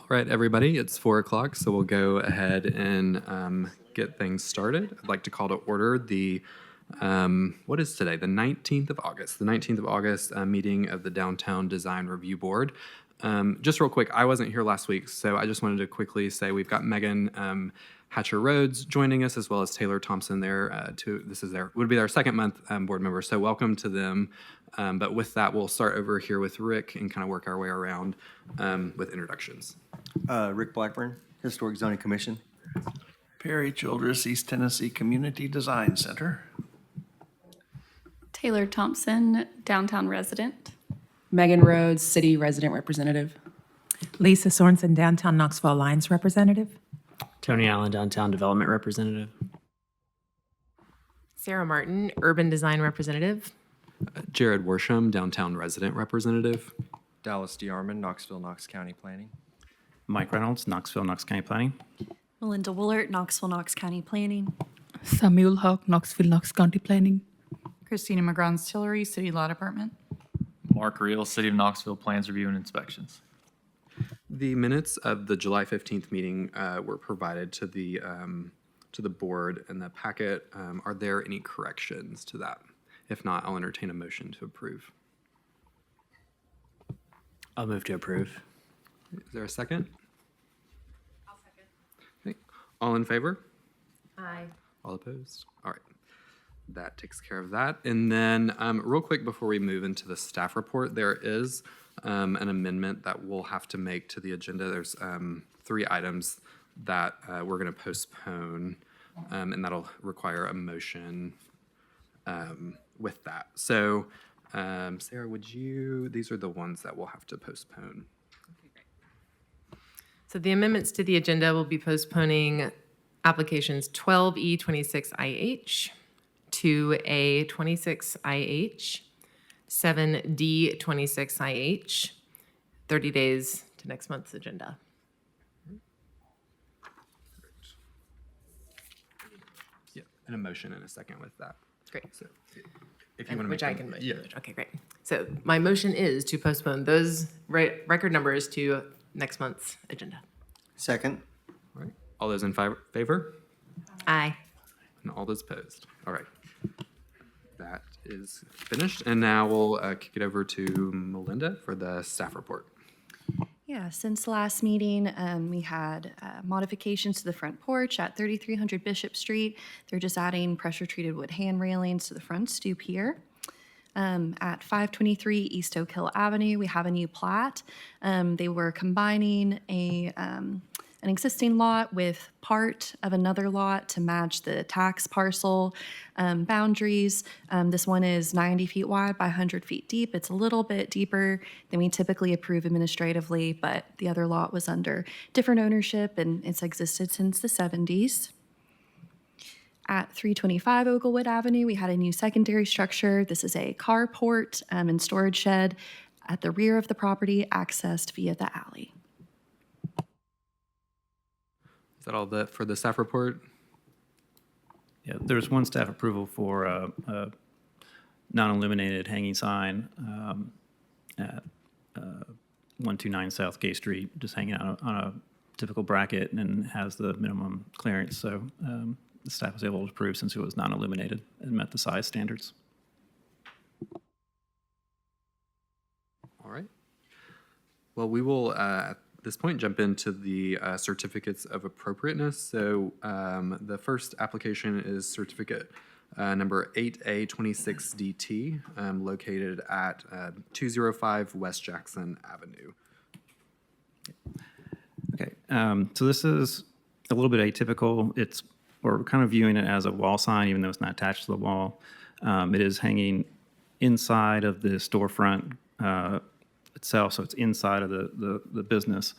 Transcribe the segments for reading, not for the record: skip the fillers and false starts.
All right, everybody, it's 4 o'clock, so we'll go ahead and get things started. I'd like to call to order the, what is today? The 19th of August. The 19th of August meeting of the Downtown Design Review Board. Just real quick, I wasn't here last week, so I just wanted to quickly say we've got Megan Hatcher Rhodes joining us, as well as Taylor Thompson there. This is would be their second month board member, so welcome to them. But with that, we'll start over here with Rick and kind of work our way around with introductions. Rick Blackburn, Historic Zoning Commission. Perry Childress, East Tennessee Community Design Center. Taylor Thompson, downtown resident. Megan Rhodes, City Resident Representative. Lisa Sorensen, Downtown Knoxville Alliance Representative. Tony Allen, Downtown Development Representative. Sarah Martin, Urban Design Representative. Jared Worsham, Downtown Resident Representative. Dallas DeArmond, Knoxville, Knox County Planning. Mike Reynolds, Knoxville, Knox County Planning. Melinda Woolert, Knoxville, Knox County Planning. Samuel Hawk, Knoxville, Knox County Planning. Christina McGrath-Tillery, City Law Department. Mark Reel, City of Knoxville Plans Review and Inspections. The minutes of the July 15th meeting were provided to the board in the packet. Are there any corrections to that? If not, I'll entertain a motion to approve. I'll move to approve. Is there a second? I'll second. Okay. All in favor? Aye. All opposed? All right. That takes care of that. And then real quick before we move into the staff report, there is an amendment that we'll have to make to the agenda. There's 3 items that we're going to postpone, and that'll require a motion with that. So, Sarah, these are the ones that we'll have to postpone. Okay, great. So the amendments to the agenda will be postponing applications 12E26IH, 2A26IH, 7D26IH, 30 days to next month's agenda. Yeah, and a motion in a second with that. Great. So, if you want to Which make I them- can motion. Yeah. Okay, great. So my motion is to postpone those record numbers to next month's agenda. Second. All right. All those in favor? Aye. And all those opposed. All right. That is finished. And now we'll kick it over to Melinda for the staff report. Yeah, since last meeting, we had modifications to the front porch at 3300 Bishop Street. They're just adding pressure-treated wood hand railings to the front stoop here. At 523 East Oak Hill Avenue, we have a new plat. They were combining an existing lot with part of another lot to match the tax parcel boundaries. This one is 90 feet wide by 100 feet deep. It's a little bit deeper than we typically approve administratively, but the other lot was under different ownership and it's existed since the 70s. At 325 Oglewood Avenue, we had a new secondary structure. This is a carport and storage shed at the rear of the property, accessed via the alley. Is that all for the staff report? Yeah, there's one staff approval for a non-illuminated hanging sign at 129 South Gay Street, just hanging out on a typical bracket and has the minimum clearance. So the staff was able to approve since it was non-illuminated and met the size standards. All right. Well, we will, at this point, jump into the certificates of appropriateness. So the first application is certificate number 8A26DT, located at 205 West Jackson Avenue. Okay, so this is a little bit atypical. We're kind of viewing it as a wall sign, even though it's not attached to the wall. It is hanging inside of the storefront itself, so it's inside of the business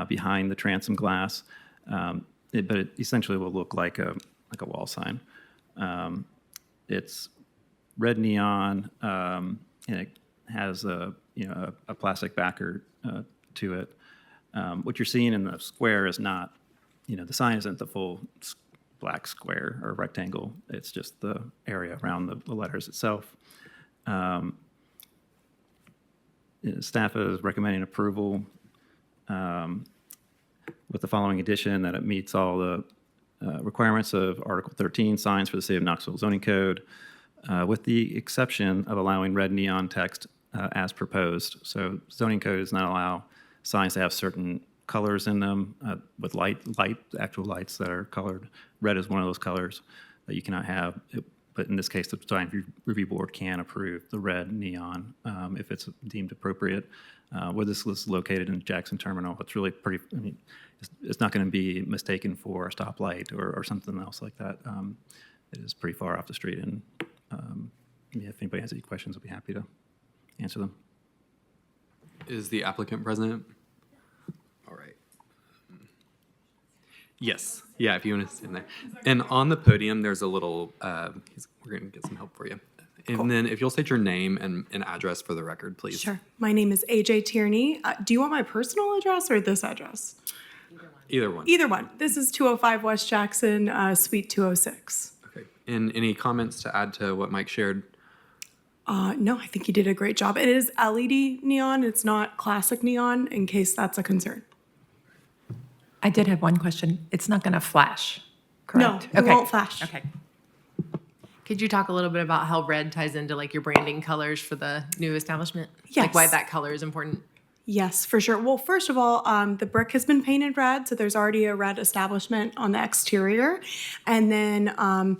behind the transom glass. But it essentially will look like a wall sign. It's red neon, and it has a plastic backer to it. What you're seeing in the square is not, the sign isn't the full black square or rectangle. It's just the area around the letters itself. Staff is recommending approval. with the following addition, that it meets all the requirements of Article 13 signs for the City of Knoxville zoning code, with the exception of allowing red neon text as proposed. So zoning code does not allow signs to have certain colors in them with actual lights that are colored. Red is one of those colors that you cannot have. But in this case, the design review board can approve the red neon if it's deemed appropriate. Where this is located in Jackson Terminal, it's really pretty, I mean, it's not going to be mistaken for a stoplight or something else like that. It is pretty far off the street, and yeah, if anybody has any questions, I'll be happy to answer them. Is the applicant present? All right. Yes. Yeah, if you want to stand there. And on the podium, there's a little, we're going to get some help for you. And then if you'll state your name and address for the record, please. Sure. My name is AJ Tierney. Do you want my personal address or this address? Either one. Either one. This is 205 West Jackson, Suite 206. Okay. And any comments to add to what Mike shared? No, I think you did a great job. It is LED neon. It's not classic neon, in case that's a concern. I did have one question. It's not going to flash, correct? No, it won't flash. Okay. Could you talk a little bit about how red ties into like your branding colors for the new establishment? Yes. Like why that color is important? Yes, for sure. Well, first of all, the brick has been painted red, so there's already a red establishment on the exterior. And then on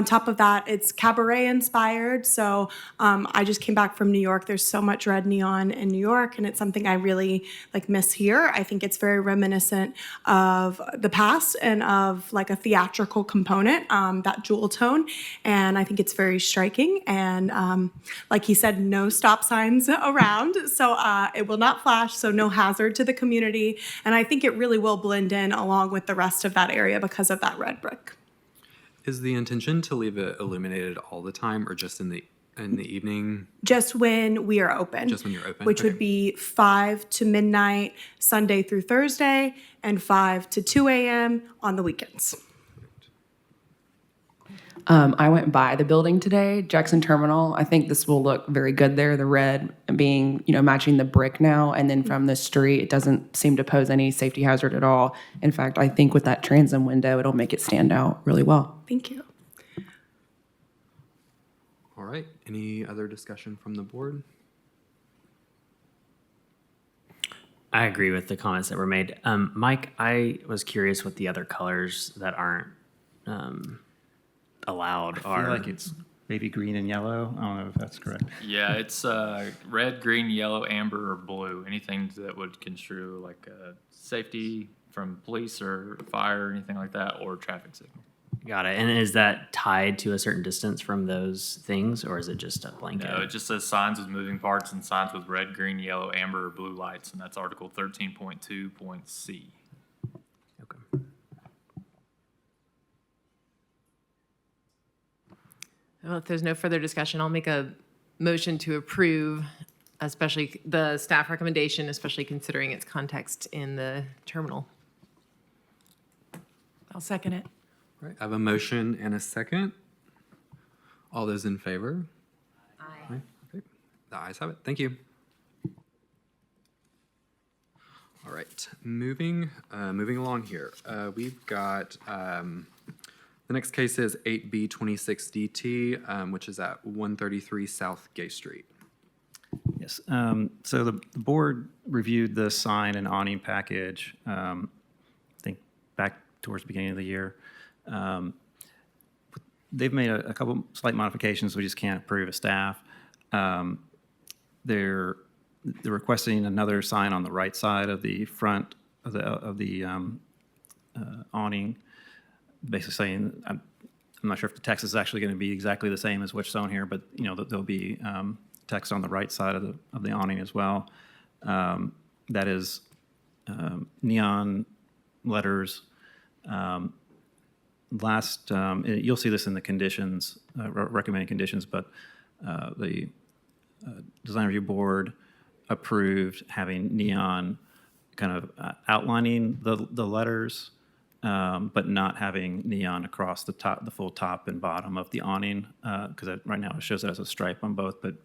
top of that, it's cabaret inspired. So I just came back from New York. There's so much red neon in New York, and it's something I really like miss here. I think it's very reminiscent of the past and of like a theatrical component, that jewel tone. And I think it's very striking. And like he said, no stop signs around, so it will not flash. So no hazard to the community. And I think it really will blend in along with the rest of that area because of that red brick. Is the intention to leave it illuminated all the time or just in the evening? Just when we are open. Just when you're open. Which would be 5 to midnight, Sunday through Thursday, and 5 to 2 a.m. on the weekends. I went by the building today, Jackson Terminal. I think this will look very good there, the red being, matching the brick now. And then from the street, it doesn't seem to pose any safety hazard at all. In fact, I think with that transom window, it'll make it stand out really well. Thank you. All right. Any other discussion from the board? I agree with the comments that were made. Mike, I was curious what the other colors that aren't allowed I are. feel like it's maybe green and yellow. I don't know if that's correct. Yeah, it's red, green, yellow, amber, or blue. Anything that would construe like safety from police or fire or anything like that, or traffic signal. Got it. And is that tied to a certain distance from those things, or is it just a blanket? No, it just says signs with moving parts and signs with red, green, yellow, amber, or blue lights, and that's Article 13.2.c. Okay. Well, if there's no further discussion, I'll make a motion to approve, especially the staff recommendation, especially considering its context in the terminal. I'll second it. All right. I have a motion and a second. All those in favor? Aye. Okay. The ayes have it. Thank you. All right. Moving along here. We've got the next case is 8B26DT, which is at 133 South Gay Street. Yes. So the board reviewed the sign and awning package, I think back towards the beginning of the year. They've made a couple slight modifications we just can't approve as staff. They're requesting another sign on the right side of the front of the awning, basically saying, I'm not sure if the text is actually going to be exactly the same as what's shown here, but there'll be text on the right side of the awning as well. That is neon letters. You'll see this in the conditions, recommended conditions, but the design review board approved having neon kind of outlining the letters, but not having neon across the full top and bottom of the awning, because right now it shows it as a stripe on both, but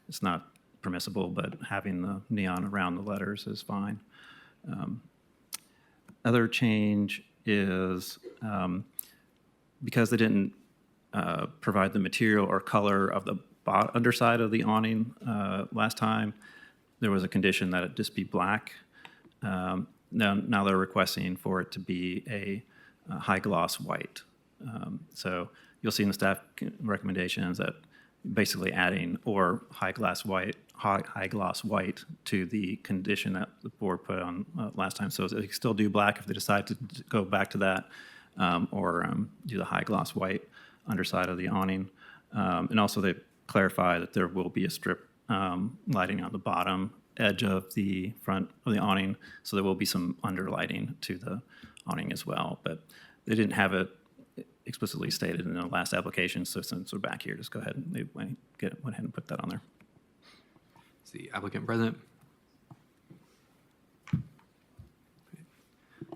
it's not permissible, but having the neon around the letters is fine. other change is because they didn't provide the material or color of the underside of the awning last time, there was a condition that it just be black. Now they're requesting for it to be a high gloss white. So you'll see in the staff recommendations that basically adding or high gloss white to the condition that the board put on last time. So they can still do black if they decide to go back to that, or do the high gloss white underside of the awning. And also they clarify that there will be a strip lighting on the bottom edge of the front of the awning, so there will be some underlighting to the awning as well. But they didn't have it explicitly stated in the last application, so since we're back here, just go ahead and they went ahead and put that on there. Is the applicant present?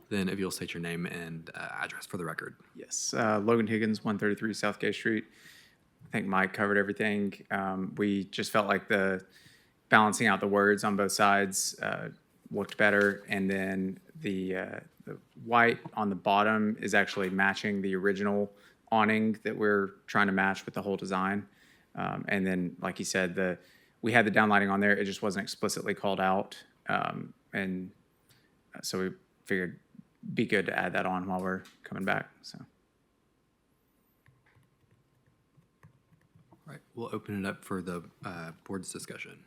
Then if you'll state your name and address for the record. Yes, Logan Higgins, 133 Southgate Street. I think Mike covered everything. We just felt like the balancing out the words on both sides looked better, and then the white on the bottom is actually matching the original awning that we're trying to match with the whole design. And then, like you said, we had the downlighting on there. It just wasn't explicitly called out. And so we figured it'd be good to add that on while we're coming back. So. All right, we'll open it up for the board's discussion.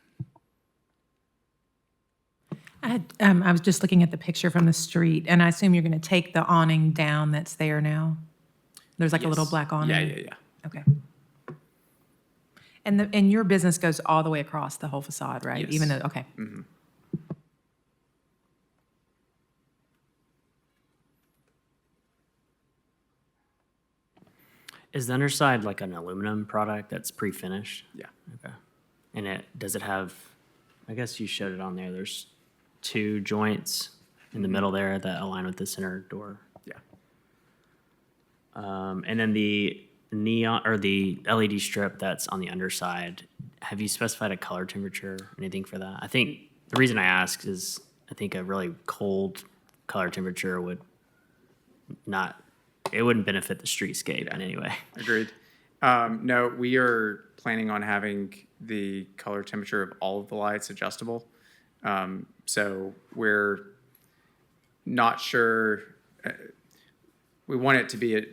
I was just looking at the picture from the street, and I assume you're going to take the awning down that's there now? There's like a little black awning? Yeah. Okay. And your business goes all the way across the whole facade, right? Yes. Even though, okay. Mm-hmm. Is the underside like an aluminum product that's pre-finished? Yeah. Okay. And does it have, I guess you showed it on there, there's 2 joints in the middle there that align with the center door. Yeah. And then the neon or the LED strip that's on the underside, have you specified a color temperature, anything for that? I think the reason I ask is I think a really cold color temperature wouldn't benefit the streetscape in any way. Agreed. No, we are planning on having the color temperature of all of the lights adjustable. So we're not sure. We want it to be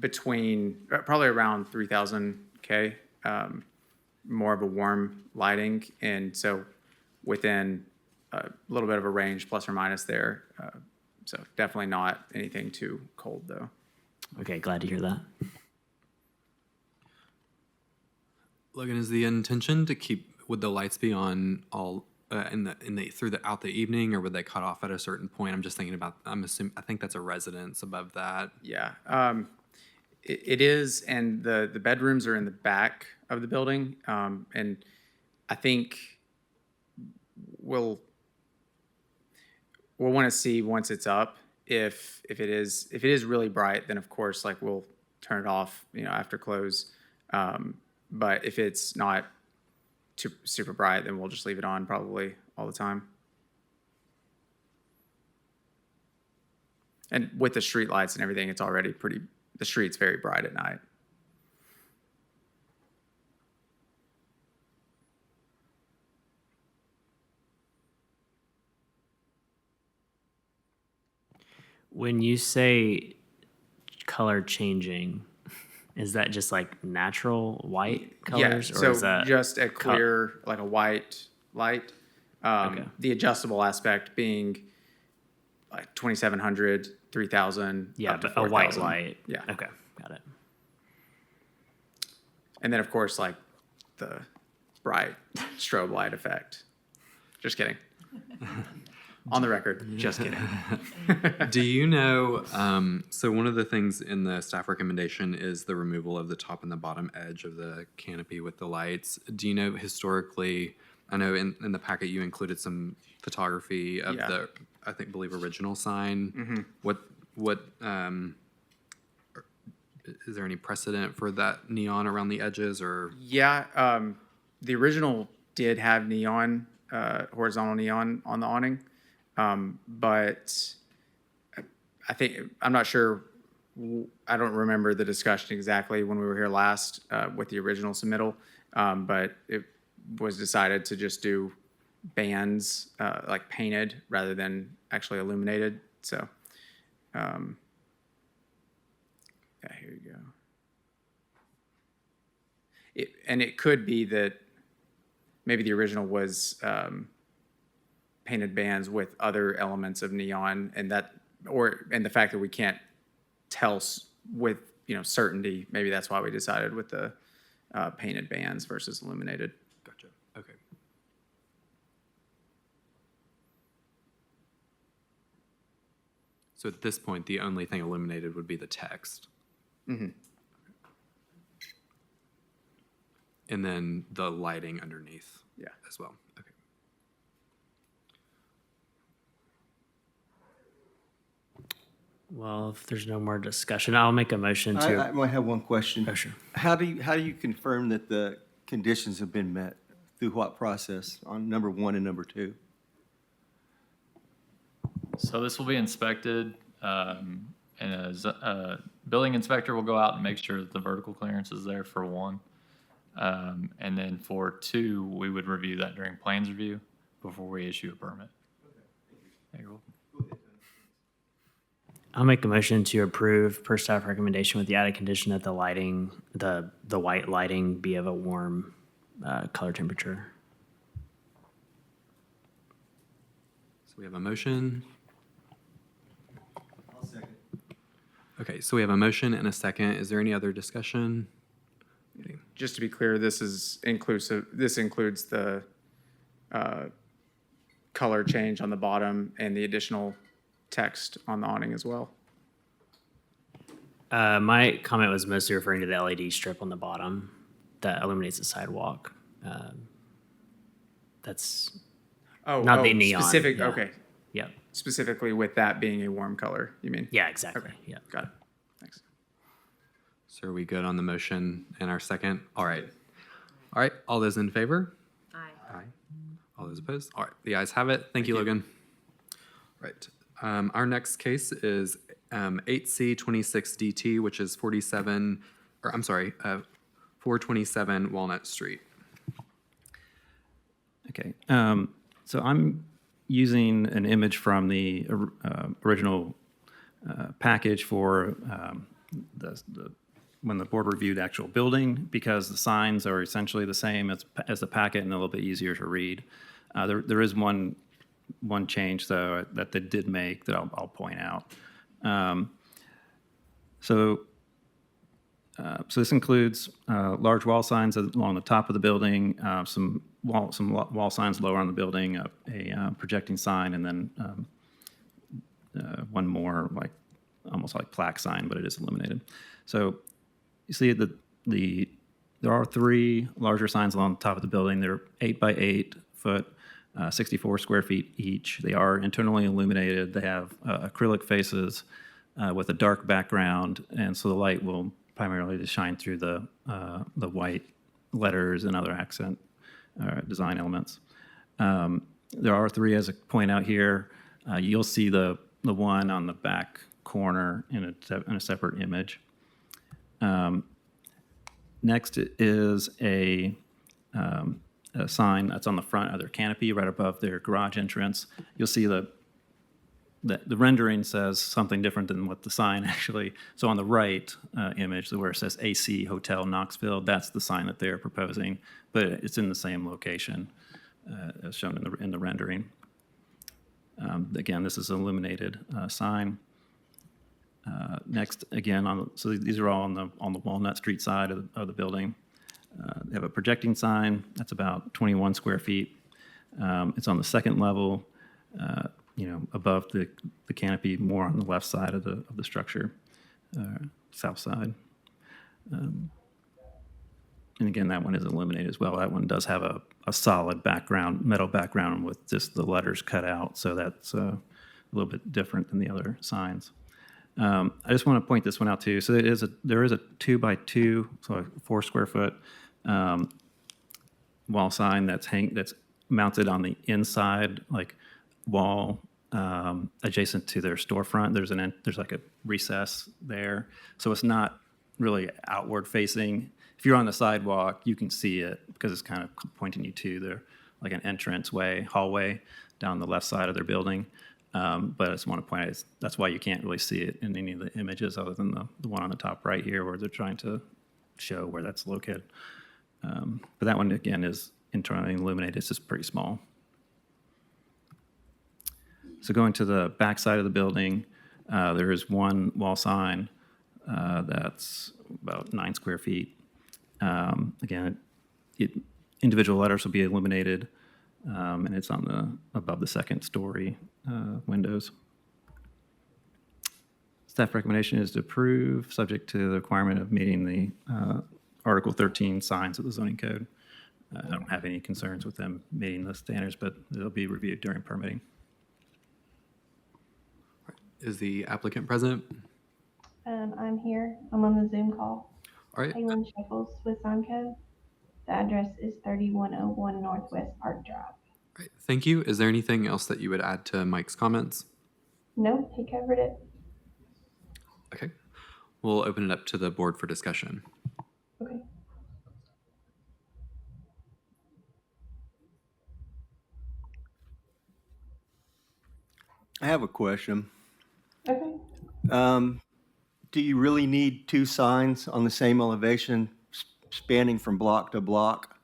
between probably around 3,000 K, more of a warm lighting. And so within a little bit of a range, plus or minus there. So definitely not anything too cold though. Okay, glad to hear that. Logan, is the intention to would the lights be on all throughout the evening, or would they cut off at a certain point? I'm just thinking about, I think that's a residence above that. Yeah, it is, and the bedrooms are in the back of the building, and I think we'll want to see once it's up if it is really bright, then of course like we'll turn it off, after close. But if it's not super bright, then we'll just leave it on probably all the time. And with the street lights and everything, it's already the street's very bright at night. When you say color changing, is that just like natural white colors? Yeah, or so is that just a clear, like a white light. Okay. The adjustable aspect being like 2,700, 3,000. Yeah, up to but a white 4,000. light. Yeah. Okay, got it. And then, of course, like the bright strobe light effect. Just kidding. On the record, just kidding. Do you know, so one of the things in the staff recommendation is the removal of the top and the bottom edge of the canopy with the lights. Do you know historically, I know in the packet you included some photography of the, I believe original sign. Mm-hmm. What is there any precedent for that neon around the edges, or? Yeah, the original did have neon, horizontal neon on the awning. But I think, I'm not sure, I don't remember the discussion exactly when we were here last with the original submittal, but it was decided to just do bands like painted rather than actually illuminated. So, yeah, here you go. And it could be that maybe the original was painted bands with other elements of neon, and the fact that we can't tell with certainty. Maybe that's why we decided with the painted bands versus illuminated. Gotcha. Okay. So at this point, the only thing illuminated would be the text. Mm-hmm. And then the lighting underneath. Yeah. As well. Okay. Well, if there's no more discussion, I'll make a motion I to. might have one question. Oh, sure. How do you confirm that the conditions have been met? Through what process on number 1 and number 2? So this will be inspected, and a building inspector will go out and make sure that the vertical clearance is there for 1. And then for 2, we would review that during plans review before we issue a permit. Okay. You're welcome. I'll make a motion to approve per staff recommendation with the added condition that the lighting, the white lighting be of a warm color temperature. So we have a motion. I'll second. Okay, so we have a motion and a second. Is there any other discussion? Just to be clear, this includes the color change on the bottom and the additional text on the awning as well. My comment was mostly referring to the LED strip on the bottom that illuminates the sidewalk. That's not the neon. Specific, yeah. okay. Yep. Specifically with that being a warm color, you mean? Yeah, exactly. Okay. Yeah. Got it. Thanks. So are we good on the motion and our second? All right. All right, all those in favor? Aye. Aye. All those opposed? All right, the ayes have it. Thank you, Logan. Right. Our next case is 8C26DT, which is 427 Walnut Street. Okay, so I'm using an image from the original package for when the board reviewed the actual building, because the signs are essentially the same as the packet and a little bit easier to read. There is one change, though, that they did make that I'll point out. So this includes large wall signs along the top of the building, some wall signs lower on the building, a projecting sign, and then one more almost like plaque sign, but it is illuminated. So you see that there are 3 larger signs along the top of the building. They're 8 by 8 foot. 64 square feet each. They are internally illuminated. They have acrylic faces with a dark background, and so the light will primarily just shine through the white letters and other accent design elements. There are 3, as I point out here. You'll see the one on the back corner in a separate image. Next is a sign that's on the front of their canopy right above their garage entrance. You'll see the rendering says something different than what the sign actually. So on the right image, where it says AC Hotel Knoxville, that's the sign that they're proposing, but it's in the same location as shown in the rendering. Again, this is an illuminated sign. Next, again, so these are all on the Walnut Street side of the building. They have a projecting sign that's about 21 square feet. It's on the second level, above the canopy, more on the left side of the structure, south side. And again, that one is illuminated as well. That one does have a solid background, metal background with just the letters cut out, so that's a little bit different than the other signs. I just want to point this one out too. So there is a 2 by 2, so a 4 square foot wall sign that's mounted on the inside wall adjacent to their storefront. There's like a recess there, so it's not really outward facing. If you're on the sidewalk, you can see it because it's kind of pointing you to their like an hallway down the left side of their building. But I just want to point out that's why you can't really see it in any of the images other than the one on the top right here where they're trying to show where that's located. But that one, again, is internally illuminated. It's just pretty small. So going to the back side of the building, there is one wall sign that's about 9 square feet. Again, individual letters will be illuminated, and it's on above the second story windows. Staff recommendation is to approve, subject to the requirement of meeting the Article 13 signs of the zoning code. I don't have any concerns with them meeting the standards, but it'll be reviewed during permitting. Is the applicant present? I'm here. I'm on the Zoom call. All right. Kaylin Shuffles with Sunco. The address is 3101 Northwest Park Drive. All right. Thank you. Is there anything else that you would add to Mike's comments? No, he covered it. Okay. We'll open it up to the board for discussion. Okay. I have a question. Okay. Do you really need 2 signs on the same elevation spanning from block to block?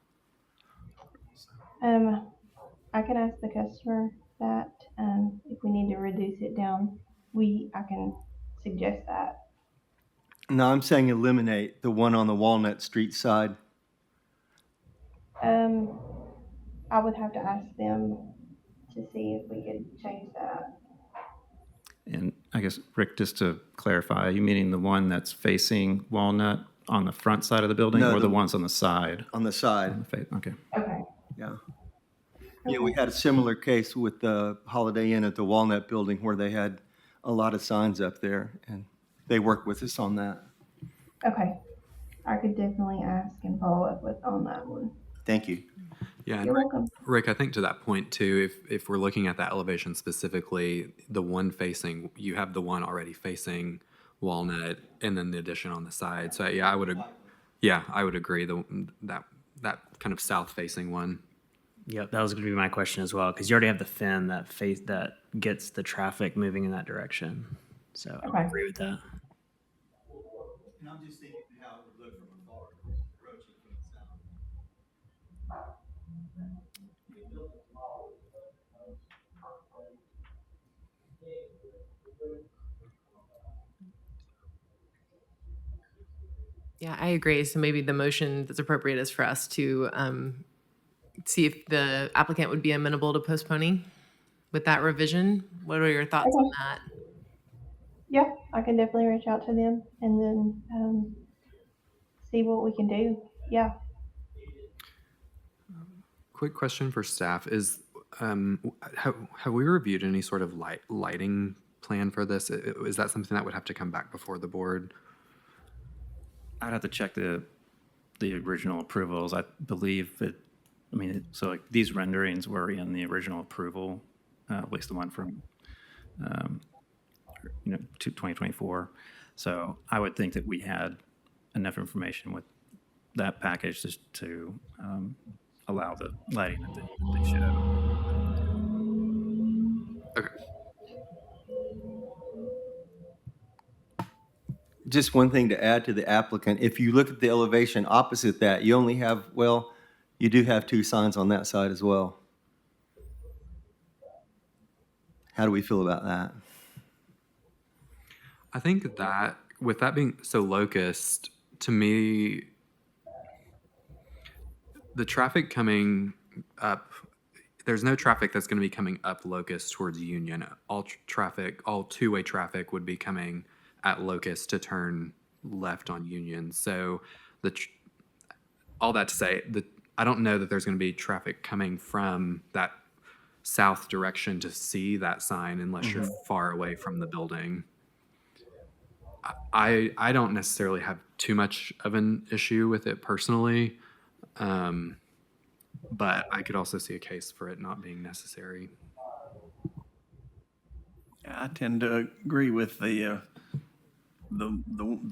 I can ask the customer that if we need to reduce it down, I can suggest that. No, I'm saying eliminate the one on the Walnut Street side. I would have to ask them to see if we could change that. And I guess, Rick, just to clarify, are you meaning the one that's facing Walnut on the front side of the building, No, or the the- ones on the side? On the side. Okay. Okay. Yeah. Yeah, we had a similar case with the Holiday Inn at the Walnut Building where they had a lot of signs up there, and they worked with us on that. Okay. I could definitely ask and follow up on that one. Thank you. Yeah, and You're welcome. Rick, I think to that point too, if we're looking at that elevation specifically, the one facing, you have the one already facing Walnut, and then the addition on the side. So yeah, I would agree. That kind of south facing one. Yep, that was going to be my question as well, because you already have the fin that gets the traffic moving in that direction. So I Okay. agree with that. And I'm just thinking how it would look from afar, approaching from the south. Yeah, I agree. So maybe the motion that's appropriate is for us to see if the applicant would be amenable to postponing with that revision. What are your thoughts on that? Yeah, I can definitely reach out to them and then see what we can do. Yeah. Quick question for staff is, have we reviewed any sort of lighting plan for this? Is that something that would have to come back before the board? I'd have to check the original approvals. I believe that, so like these renderings were in the original approval, at least the one from, 2024. So I would think that we had enough information with that package just to allow the lighting that they should have. Okay. Just one thing to add to the applicant, if you look at the elevation opposite that, you only have, you do have 2 signs on that side as well. How do we feel about that? I think that with that being so locust, to me, the traffic coming up, there's no traffic that's going to be coming up Locust towards Union. All two-way traffic would be coming at Locust to turn left on Union. So all that to say, I don't know that there's going to be traffic coming from that south direction to see that sign unless you're far away from the building. I don't necessarily have too much of an issue with it personally, but I could also see a case for it not being necessary. I tend to agree with the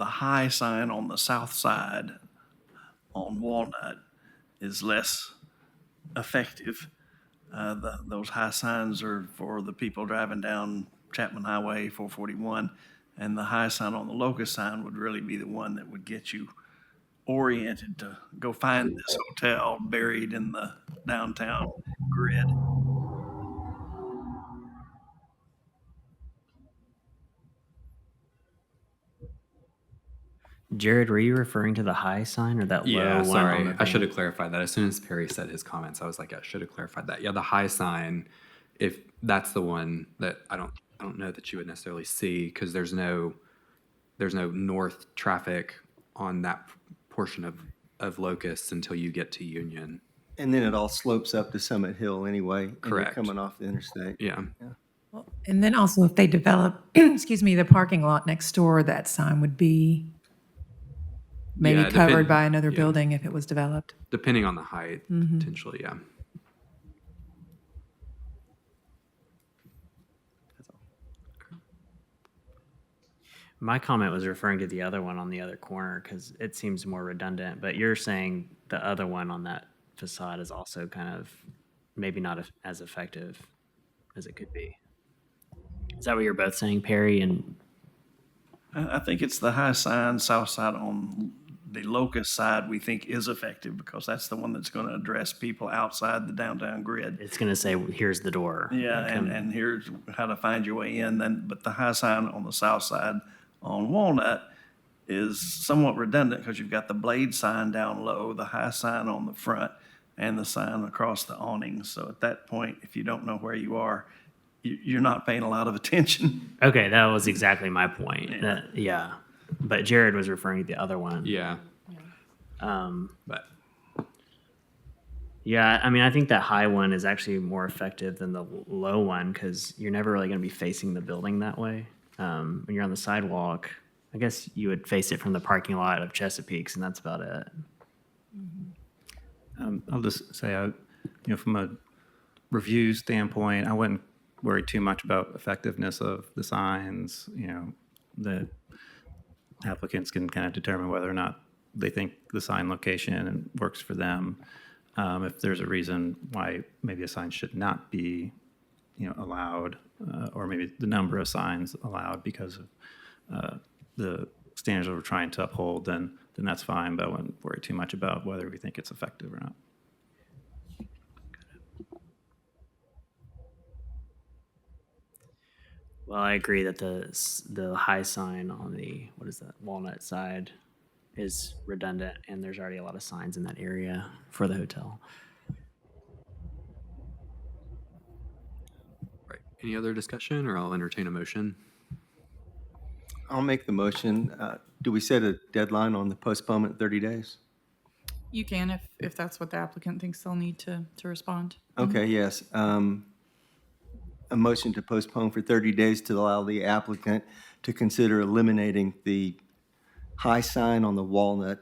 high sign on the south side on Walnut is less effective. Those high signs are for the people driving down Chapman Highway 441, and the high sign on the locust sign would really be the one that would get you oriented to go find this hotel buried in the downtown grid. Jared, were you referring to the high sign or that low Yeah, one on sorry. the I should thing? have clarified that. As soon as Perry said his comments, I was like, I should have clarified that. Yeah, the high sign, if that's the one that I don't know that you would necessarily see because there's no north traffic on that portion of Locust until you get to Union. And then it all slopes up to Summit Hill anyway. And you're Correct. coming off the interstate. Yeah. And then also if they develop, excuse me, the parking lot next door, that sign would be maybe Yeah, covered by another yeah. building if it was developed. Depending on the height, potentially, yeah. My comment was referring to the other one on the other corner because it seems more redundant, but you're saying the other one on that facade is also kind of maybe not as effective as it could be. Is that what you're both saying, Perry? And I think it's the high sign, south side on the locust side we think is effective because that's the one that's going to address people outside the downtown grid. it's going to say, here's the door. Yeah, and here's how to find your way in. Then, but the high sign on the south side on Walnut is somewhat redundant because you've got the blade sign down low, the high sign on the front, and the sign across the awning. So at that point, if you don't know where you are, you're not paying a lot of attention. Okay, that was exactly my point. Yeah. But Jared was referring to the other one. Yeah. But yeah, I mean, I think that high one is actually more effective than the low one because you're never really going to be facing the building that way. When you're on the sidewalk, I guess you would face it from the parking lot of Chesapeake's, and that's about it. I'll just say, from a review standpoint, I wouldn't worry too much about effectiveness of the signs. The applicants can kind of determine whether or not they think the sign location works for them. If there's a reason why maybe a sign should not be, allowed, or maybe the number of signs allowed because of the standards that we're trying to uphold, then that's fine. But I wouldn't worry too much about whether we think it's effective or not. Well, I agree that the high sign on the, Walnut side is redundant, and there's already a lot of signs in that area for the hotel. Right. Any other discussion, or I'll entertain a motion? I'll make the motion. Do we set a deadline on the postponement, 30 days? You can if that's what the applicant thinks they'll need to respond. Okay, yes. A motion to postpone for 30 days to allow the applicant to consider eliminating the high sign on the Walnut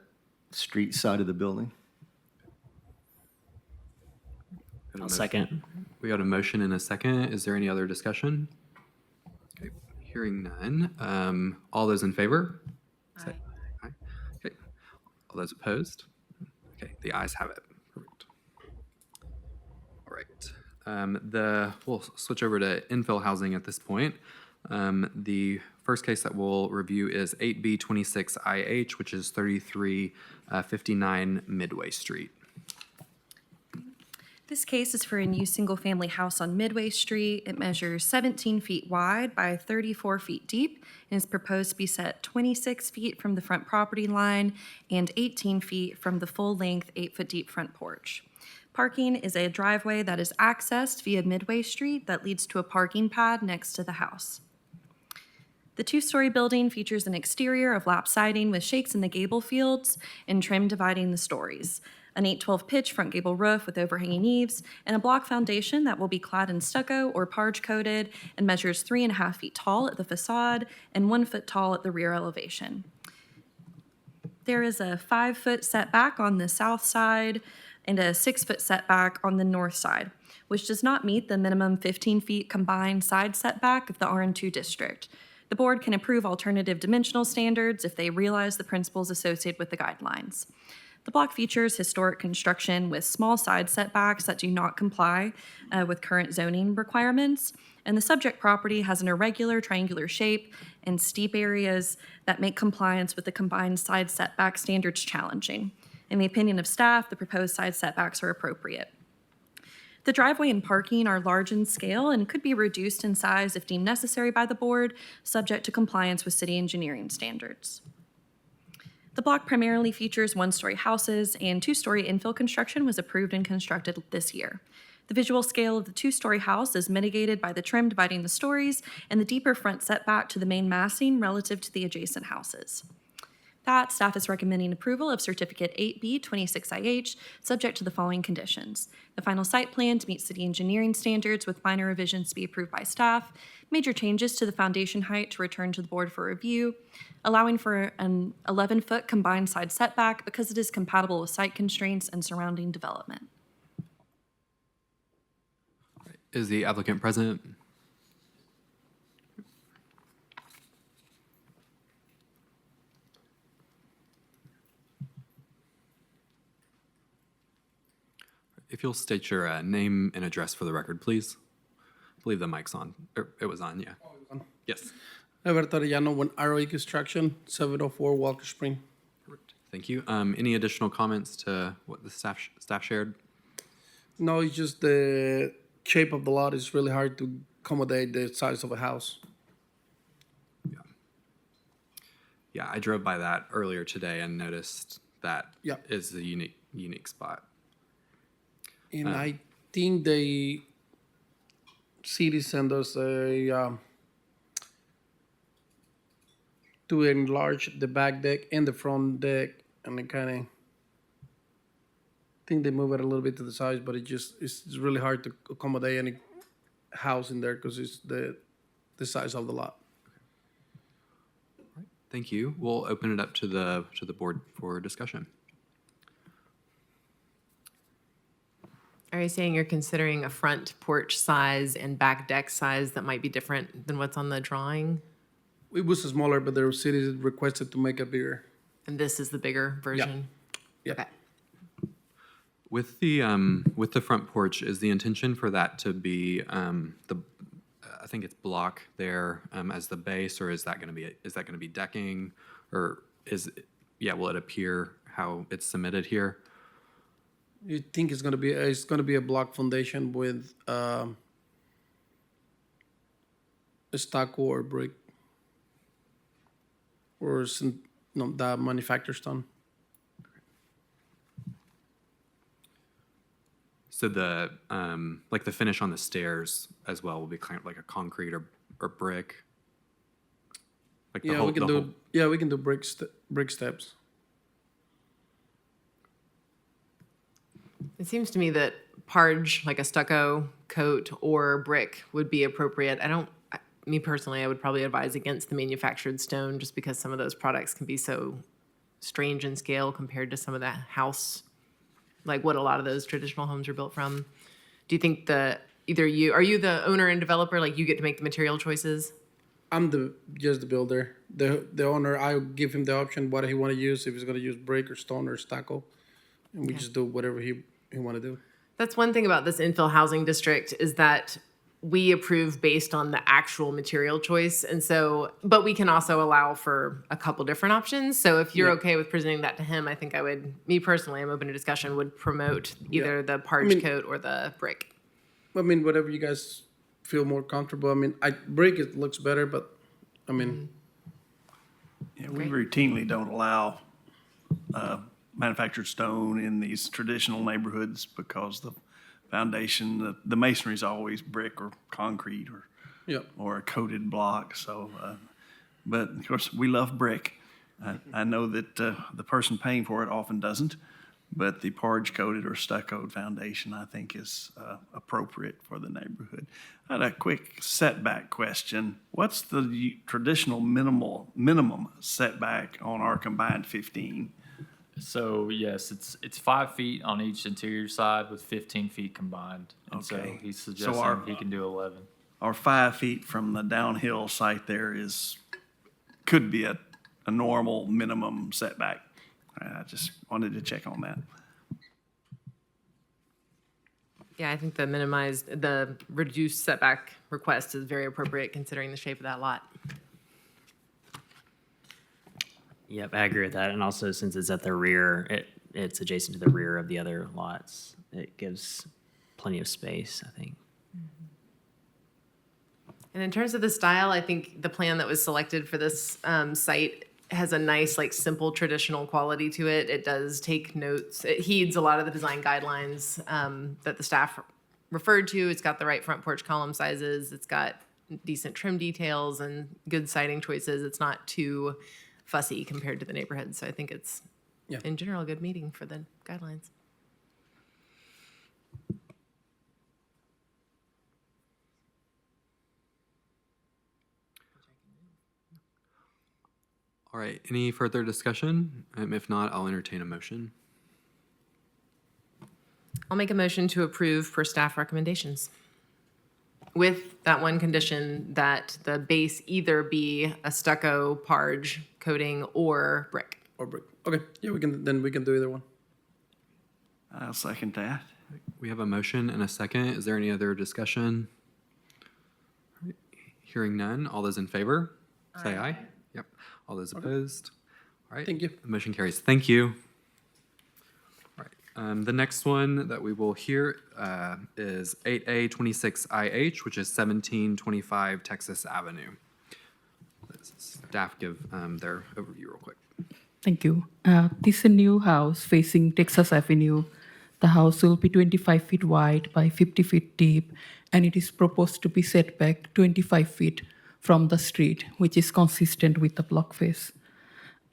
Street side of the building. I'll second. We got a motion and a second. Is there any other discussion? Okay. Hearing none. All those in favor? Say aye. Okay. All those opposed? Okay, the ayes have it. Perfect. All right. We'll switch over to infill housing at this point. The first case that we'll review is 8B26IH, which is 3359 Midway Street. This case is for a new single-family house on Midway Street. It measures 17 feet wide by 34 feet deep and is proposed to be set 26 feet from the front property line and 18 feet from the full-length 8-foot-deep front porch. Parking is a driveway that is accessed via Midway Street that leads to a parking pad next to the house. The two-story building features an exterior of lap siding with shakes in the gable fields and trim dividing the stories, an 8/12 pitch front gable roof with overhanging eaves, and a block foundation that will be clad in stucco or parge coated and measures 3.5 feet tall at the facade and 1 foot tall at the rear elevation. There is a 5-foot setback on the south side and a 6-foot setback on the north side, which does not meet the minimum 15 feet combined side setback of the RN2 district. The board can approve alternative dimensional standards if they realize the principles associated with the guidelines. The block features historic construction with small side setbacks that do not comply with current zoning requirements, and the subject property has an irregular triangular shape and steep areas that make compliance with the combined side setback standards challenging. In the opinion of staff, the proposed side setbacks are appropriate. The driveway and parking are large in scale and could be reduced in size if deemed necessary by the board, subject to compliance with city engineering standards. The block primarily features one-story houses, and two-story infill construction was approved and constructed this year. The visual scale of the two-story house is mitigated by the trim dividing the stories and the deeper front setback to the main massing relative to the adjacent houses. That, staff is recommending approval of Certificate 8B 26IH, subject to the following conditions. The final site plan to meet city engineering standards with minor revisions to be approved by staff, major changes to the foundation height to return to the board for review, allowing for an 11-foot combined side setback because it is compatible with site constraints and surrounding development. Is the applicant present? If you'll state your name and address for the record, please. I believe the mic's on. It was on, yeah. Yes. Alberto Arellano, with ROE Construction, 704 Walker Spring. Thank you. Any additional comments to what the staff shared? No, it's just the shape of the lot is really hard to accommodate the size of a house. Yeah, I drove by that earlier today and noticed that is a unique spot. And I think the city sent us a to enlarge the back deck and the front deck, and it kind of, I think they move it a little bit to the side, but it's really hard to accommodate any house in there because it's the size of the lot. Thank you. We'll open it up to the board for discussion. Are you saying you're considering a front porch size and back deck size that might be different than what's on the drawing? It was smaller, but the city requested to make it bigger. And this is the bigger version? Yeah. Okay. With the front porch, is the intention for that to be I think it's block there as the base, or is that going to be decking, or will it appear how it's submitted here? You think it's gonna be a block foundation with a stucco or brick or the manufactured stone. So the the finish on the stairs as well will be kind of like a concrete or brick. Like we can do brick steps. It seems to me that parge, like a stucco coat or brick, would be appropriate. Me personally, I would probably advise against the manufactured stone just because some of those products can be so strange in scale compared to some of the house, like what a lot of those traditional homes are built from. Do you think are you the owner and developer, like you get to make the material choices? I'm just the builder. The owner, I give him the option what he want to use, if he's going to use brick or stone or stucco, and we just do whatever he want to do. That's one thing about this infill housing district is that we approve based on the actual material choice. And so, but we can also allow for a couple different options. So if you're okay with presenting that to him, I think me personally, I'm open to discussion, would promote either the parge coat or the brick. I mean, whatever you guys feel more comfortable. I mean, brick, it looks better, but I mean. Yeah, we routinely don't allow manufactured stone in these traditional neighborhoods because the foundation, the masonry is always brick or concrete or a coated block. So, but of course we love brick. I know that the person paying for it often doesn't, but the parge coated or stuccoed foundation I think is appropriate for the neighborhood. I had a quick setback question. What's the traditional minimum setback on our combined 15? So yes, it's 5 feet on each interior side with 15 feet combined. And so Okay. he's So suggesting he can do 11. Our 5 feet from the downhill site there could be a normal minimum setback. I just wanted to check on that. Yeah, I think the reduced setback request is very appropriate considering the shape of that lot. Yep, I agree with that. And also, since it's at the rear, it's adjacent to the rear of the other lots. It gives plenty of space, I think. And in terms of the style, I think the plan that was selected for this site has a nice, like, simple traditional quality to it. It does take notes. It heeds a lot of the design guidelines that the staff referred to. It's got the right front porch column sizes. It's got decent trim details and good siding choices. It's not too fussy compared to the neighborhood. So I think it's, in general, a good meeting for the guidelines. All right, any further discussion? If not, I'll entertain a motion. I'll make a motion to approve per staff recommendations with that one condition that the base either be a stucco, parge coating, or brick. Or brick. Okay, yeah, we can do either one. I'll second that. We have a motion and a second. Is there any other discussion? All right, hearing none, all those in favor, say aye. Yep. All those opposed? All right. Thank you. The motion carries. Thank you. All right. The next one that we will hear is 8A26IH, which is 1725 Texas Avenue. Let's staff give their overview real quick. Thank you. This is a new house facing Texas Avenue. The house will be 25 feet wide by 50 feet deep, and it is proposed to be set back 25 feet from the street, which is consistent with the block face.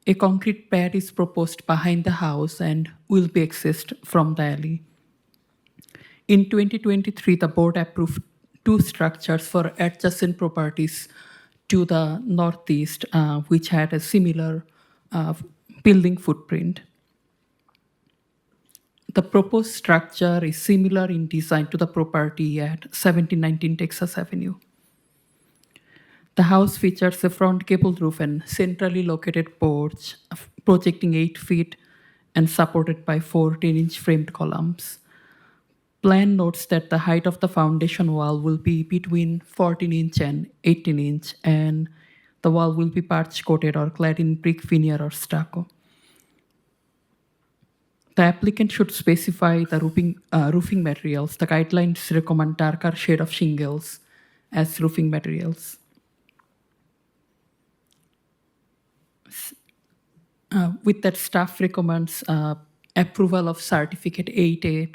A concrete pad is proposed behind the house and will be accessed from the alley. In 2023, the board approved 2 structures for adjacent properties to the northeast, which had a similar building footprint. The proposed structure is similar in design to the property at 1719 Texas Avenue. The house features a front gable roof and centrally located porch projecting 8 feet and supported by 4 10-inch framed columns. Plan notes that the height of the foundation wall will be between 14-inch and 18-inch, and the wall will be parch coated or clad in brick veneer or stucco. The applicant should specify the roofing materials. The guidelines recommend darker shade of shingles as roofing materials. With that, staff recommends approval of certificate 8A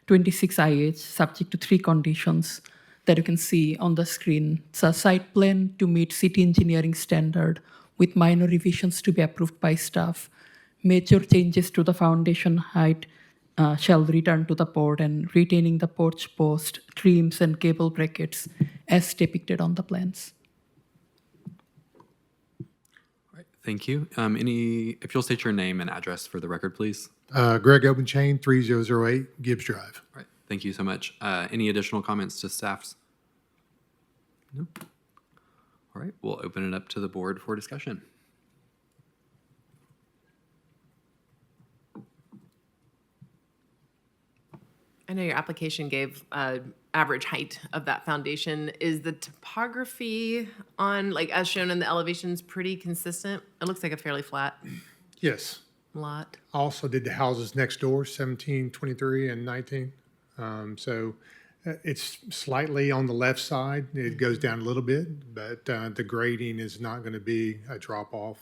2026IH subject to 3 conditions that you can see on the screen. It's a site plan to meet city engineering standard with minor revisions to be approved by staff. Major changes to the foundation height shall return to the board, and retaining the porch post, trims, and cable brackets as depicted on the plans. Thank you. If you'll state your name and address for the record, please. Greg Obenchain, 3008 Gibbs Drive. All right. Thank you so much. Any additional comments to staff's? No. All right. We'll open it up to the board for discussion. I know your application gave average height of that foundation. Is the topography on, like, as shown in the elevations, pretty consistent? It looks like a fairly flat Yes. lot. Also did the houses next door, 17, 23, and 19. So it's slightly on the left side. It goes down a little bit, but the grading is not going to be a drop off.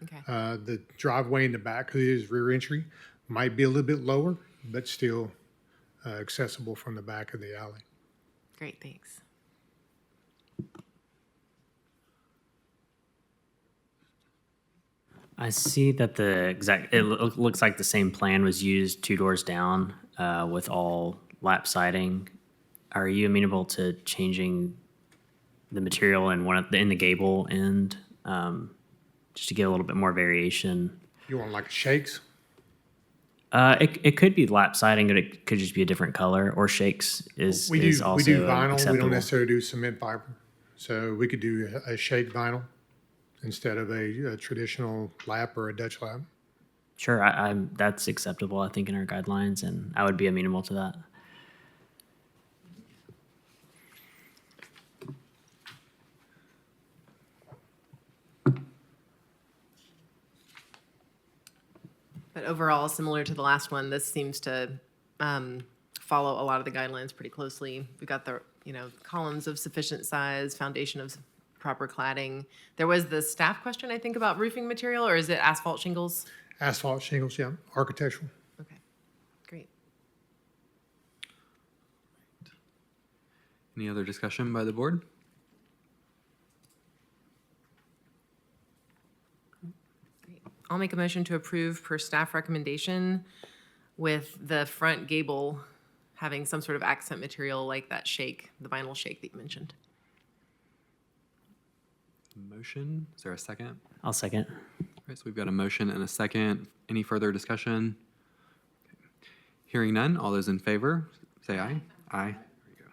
Okay. The driveway in the back of his rear entry might be a little bit lower, but still accessible from the back of the alley. Great, thanks. I see that it looks like the same plan was used 2 doors down with all lap siding. Are you amenable to changing the material in the gable end just to get a little bit more variation? You want like shakes? It could be lap siding, but it could just be a different color. Or shakes is We also do vinyl. acceptable. We don't necessarily do cement fiber. So we could do a shake vinyl instead of a traditional lap or a Dutch lap. Sure, that's acceptable, I think, in our guidelines, and I would be amenable to that. But overall, similar to the last one, this seems to follow a lot of the guidelines pretty closely. We've got the, columns of sufficient size, foundation of proper cladding. There was the staff question, I think, about roofing material, or is it asphalt shingles? Asphalt shingles, yeah, architectural. Okay, great. Any other discussion by the board? I'll make a motion to approve per staff recommendation with the front gable having some sort of accent material like that shake, the vinyl shake that you mentioned. Motion, is there a second? I'll second. All right, so we've got a motion and a second. Any further discussion? Hearing none, all those in favor, say aye. Aye. There you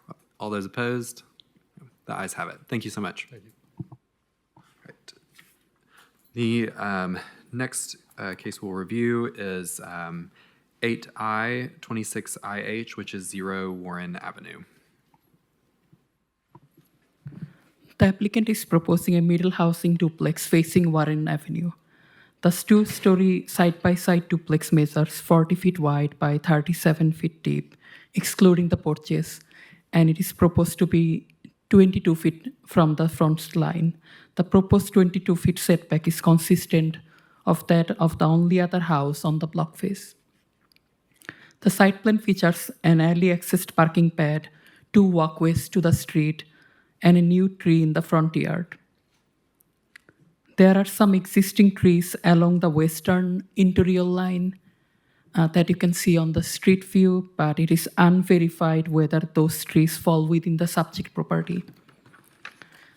go. All those opposed? The ayes have it. Thank you so much. Thank you. Right. The next case we'll review is 8I 26IH, which is 0 Warren Avenue. The applicant is proposing a middle housing duplex facing Warren Avenue. The two-story side-by-side duplex measures 40 feet wide by 37 feet deep, excluding the porches, and it is proposed to be 22 feet from the front line. The proposed 22 feet setback is consistent of that of the only other house on the block face. The site plan features an early accessed parking pad, 2 walkways to the street, and a new tree in the front yard. There are some existing trees along the western interior line that you can see on the street view, but it is unverified whether those trees fall within the subject property.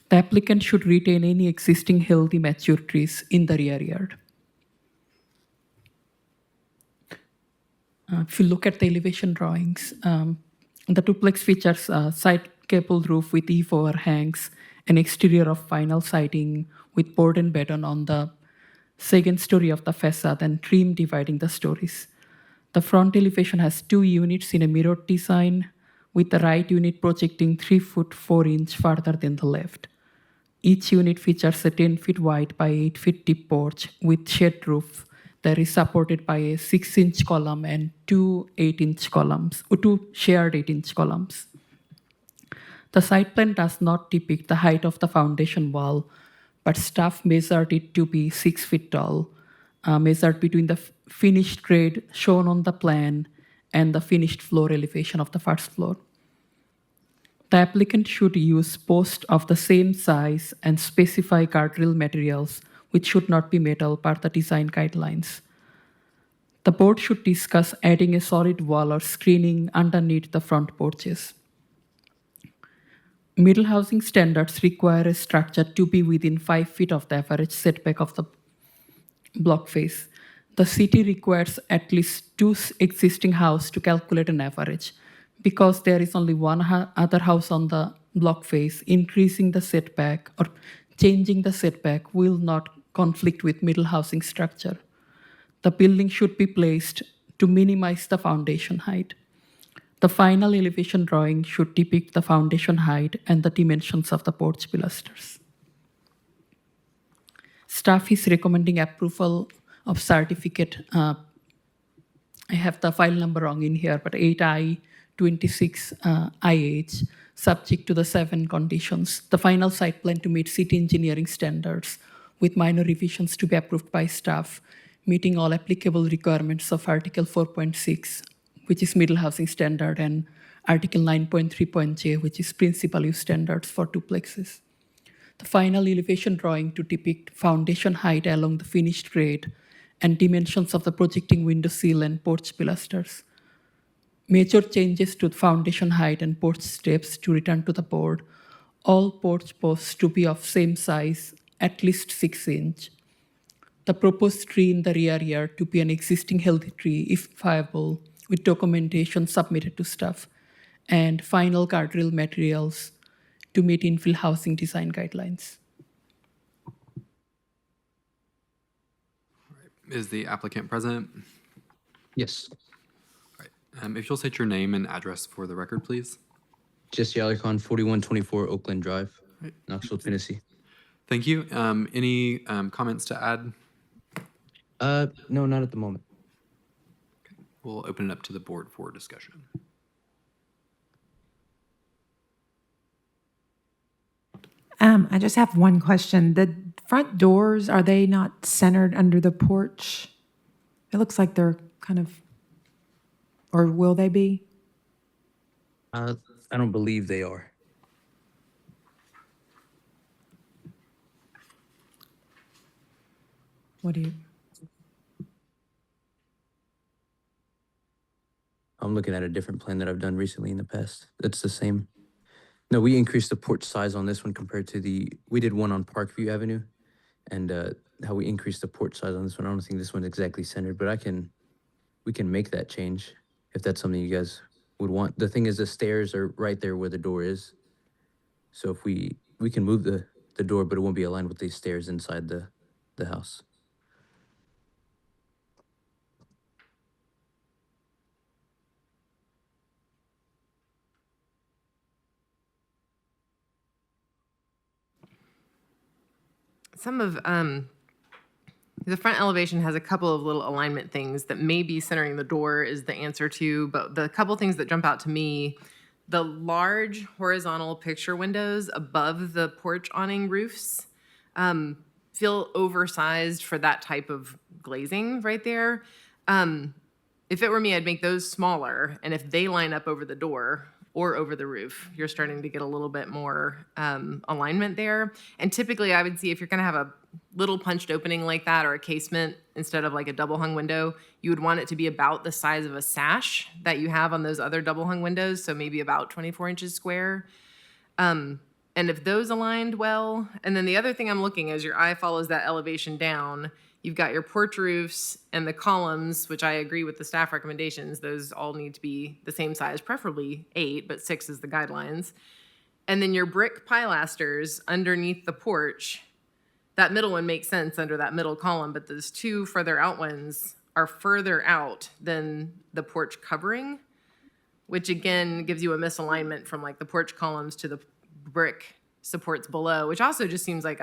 The applicant should retain any existing healthy mature trees in the rear yard. If you look at the elevation drawings, the duplex features a side gable roof with eave overhangs, an exterior of vinyl siding with board and beton on the second story of the facade and trim dividing the stories. The front elevation has 2 units in a mirrored design, with the right unit projecting 3 foot 4 inch farther than the left. Each unit features a 10 feet wide by 8 feet deep porch with shed roof that is supported by a 6-inch column and 2 8-inch columns, or 2 shared 8-inch columns. The site plan does not depict the height of the foundation wall, but staff measured it to be 6 feet tall, measured between the finished grade shown on the plan and the finished floor elevation of the first floor. The applicant should use posts of the same size and specify guardrail materials, which should not be metal per the design guidelines. The board should discuss adding a solid wall or screening underneath the front porches. Middle housing standards require a structure to be within 5 feet of the average setback of the block face. The city requires at least 2 existing houses to calculate an average. Because there is only one other house on the block face, increasing the setback or changing the setback will not conflict with middle housing structure. The building should be placed to minimize the foundation height. The final elevation drawing should depict the foundation height and the dimensions of the porch pilasters. Staff is recommending approval of certificate. I have the file number wrong in here, but 8I 26IH, subject to the 7 conditions. The final site plan to meet city engineering standards with minor revisions to be approved by staff, meeting all applicable requirements of Article 4.6, which is middle housing standard, and Article 9.3.j, which is principal use standards for duplexes. The final elevation drawing to depict foundation height along the finished grade and dimensions of the projecting window sill and porch pilasters. Major changes to the foundation height and porch steps to return to the board. All porch posts to be of same size, at least 6 inch. The proposed tree in the rear yard to be an existing healthy tree if viable, with documentation submitted to staff, and final guardrail materials to meet infill housing design guidelines. Is the applicant present? Yes. If you'll state your name and address for the record, please. Jesse Alarcon, 4124 Oakland Drive, Knoxville, Tennessee. Thank you. Any comments to add? No, not at the moment. We'll open it up to the board for discussion. I just have one question. The front doors, are they not centered under the porch? It looks like they're kind of, or will they be? I don't believe they are. What do you? I'm looking at a different plan that I've done recently in the past. It's the same. No, we increased the porch size on this one compared to we did one on Parkview Avenue, and how we increased the porch size on this one. I don't think this one's exactly centered, but we can make that change if that's something you guys would want. The thing is, the stairs are right there where the door is. So if we can move the door, but it won't be aligned with these stairs inside the house. Some of the front elevation has a couple of little alignment things that maybe centering the door is the answer to, but the couple things that jump out to me, the large horizontal picture windows above the porch awning roofs feel oversized for that type of glazing right there. If it were me, I'd make those smaller, and if they line up over the door or over the roof, you're starting to get a little bit more alignment there. And typically I would see if you're gonna have a little punched opening like that or a casement instead of like a double hung window, you would want it to be about the size of a sash that you have on those other double hung windows, so maybe about 24 inches square. And if those aligned well, and then the other thing I'm looking as your eye follows that elevation down, you've got your porch roofs and the columns, which I agree with the staff recommendations. Those all need to be the same size, preferably 8, but 6 is the guidelines. And then your brick pilasters underneath the porch, that middle one makes sense under that middle column, but those 2 further out ones are further out than the porch covering, which again gives you a misalignment from like the porch columns to the brick supports below, which also just seems like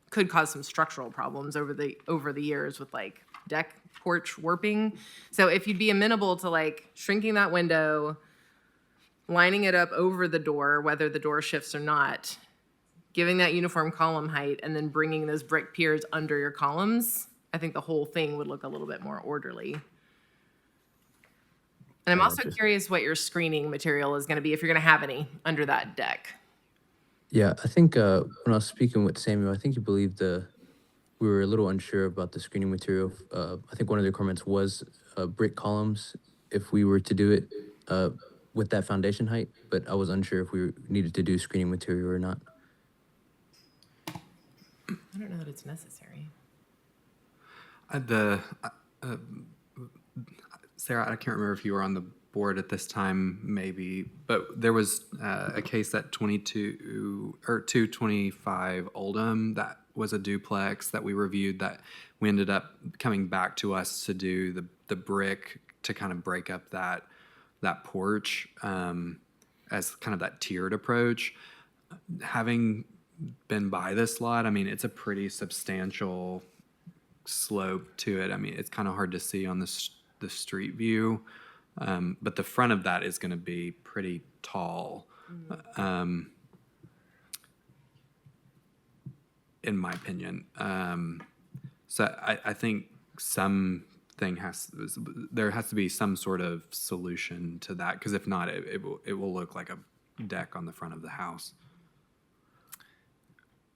could cause some structural problems over the years with like deck porch warping. So if you'd be amenable to like shrinking that window, lining it up over the door, whether the door shifts or not, giving that uniform column height, and then bringing those brick piers under your columns, I think the whole thing would look a little bit more orderly. And I'm also curious what your screening material is going to be, if you're going to have any under that deck. Yeah, I think when I was speaking with Samuel, I think he believed we were a little unsure about the screening material. I think one of the requirements was brick columns if we were to do it with that foundation height, but I was unsure if we needed to do screening material or not. I don't know that it's necessary. Sarah, I can't remember if you were on the board at this time, maybe, but there was a case at 225 Oldham that was a duplex that we reviewed that we ended up coming back to us to do the brick to kind of break up that porch as kind of that tiered approach. Having been by this lot, I mean, it's a pretty substantial slope to it. I mean, it's kind of hard to see on the street view. But the front of that is going to be pretty tall, in my opinion. So I think there has to be some sort of solution to that, because if not, it will look like a deck on the front of the house.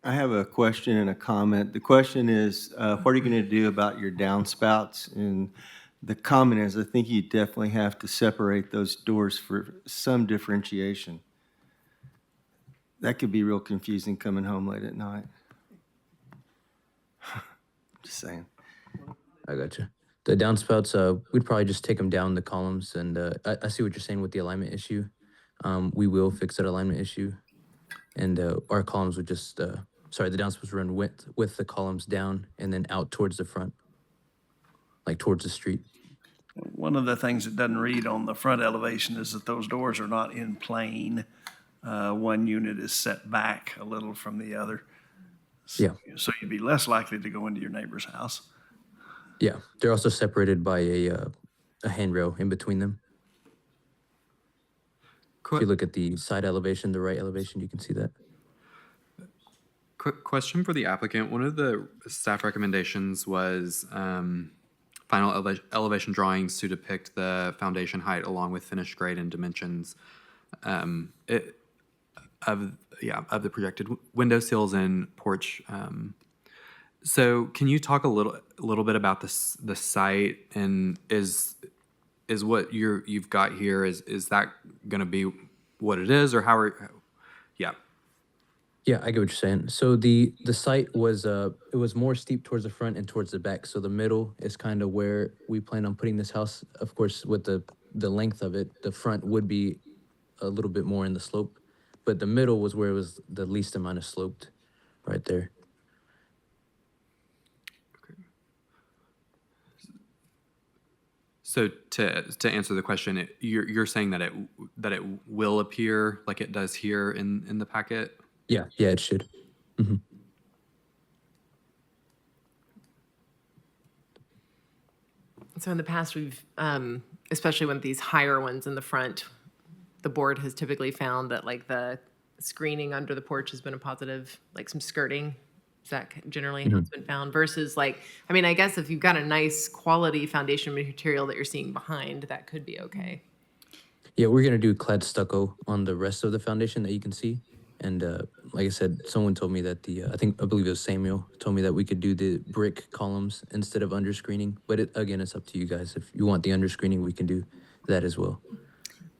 I have a question and a comment. The question is, what are you going to do about your downspouts? And the comment is, I think you definitely have to separate those doors for some differentiation. That could be real confusing coming home late at night. Just saying. I gotcha. The downspouts, we'd probably just take them down the columns, and I see what you're saying with the alignment issue. We will fix that alignment issue, and our columns would just, the downspouts run with the columns down and then out towards the front, like towards the street. One of the things that doesn't read on the front elevation is that those doors are not in plane. One unit is set back a little from the other. Yeah. So you'd be less likely to go into your neighbor's house. Yeah, they're also separated by a handrail in between them. If you look at the side elevation, the right elevation, you can see that. Quick question for the applicant. One of the staff recommendations was final elevation drawings to depict the foundation height along with finished grade and dimensions of the projected window sills and porch. So can you talk a little bit about the site, and is what you've got here, is that going to be what it is, or yeah. Yeah, I get what you're saying. So the site was it was more steep towards the front and towards the back. So the middle is kind of where we plan on putting this house. Of course, with the length of it, the front would be a little bit more in the slope, but the middle was where it was the least amount of sloped, right there. So to answer the question, you're saying that it will appear like it does here in the packet? Yeah, it should. Mm-hmm. So in the past, we've, especially with these higher ones in the front, the board has typically found that like the screening under the porch has been a positive, like some skirting. That generally has been found versus like, I mean, I guess if you've got a nice quality foundation material that you're seeing behind, that could be okay. Yeah, we're gonna do clad stucco on the rest of the foundation that you can see. And like I said, someone told me that I believe it was Samuel, told me that we could do the brick columns instead of underscreening. But again, it's up to you guys. If you want the underscreening, we can do that as well.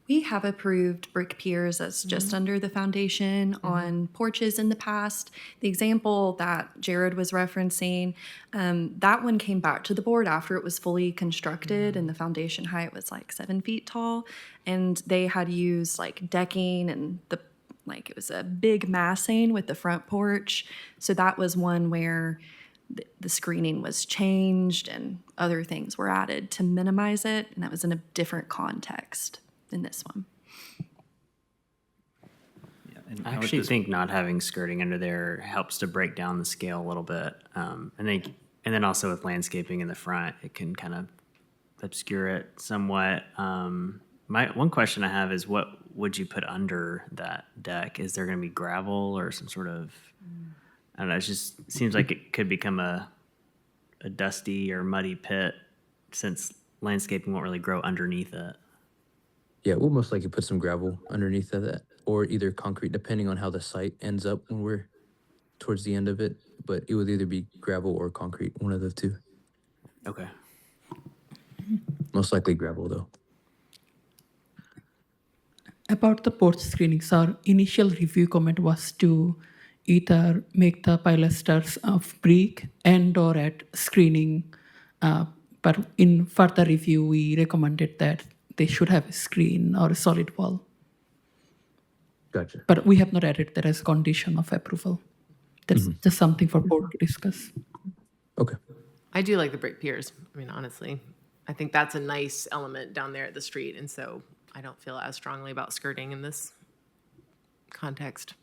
We have approved brick piers that's just under the foundation on porches in the past. The example that Jared was referencing, that one came back to the board after it was fully constructed and the foundation height was like 7 feet tall. And they had used like decking and it was a big massing with the front porch. So that was one where the screening was changed and other things were added to minimize it. And that was in a different context than this one. I actually think not having skirting under there helps to break down the scale a little bit. And then also with landscaping in the front, it can kind of obscure it somewhat. One question I have is, what would you put under that deck? Is there going to be gravel or some sort of, I don't know, it just seems like it could become a dusty or muddy pit since landscaping won't really grow underneath it. Yeah, we'll most likely put some gravel underneath of that, or either concrete, depending on how the site ends up when we're towards the end of it. But it would either be gravel or concrete, one of the two. Okay. Most likely gravel, though. About the porch screenings, our initial review comment was to either make the pilasters of brick and or add screening. But in further review, we recommended that they should have a screen or a solid wall. Gotcha. But we have not added that as a condition of approval. That's just something for board to discuss. Okay. I do like the brick piers. I mean, honestly, I think that's a nice element down there at the street. And so I don't feel as strongly about skirting in this context.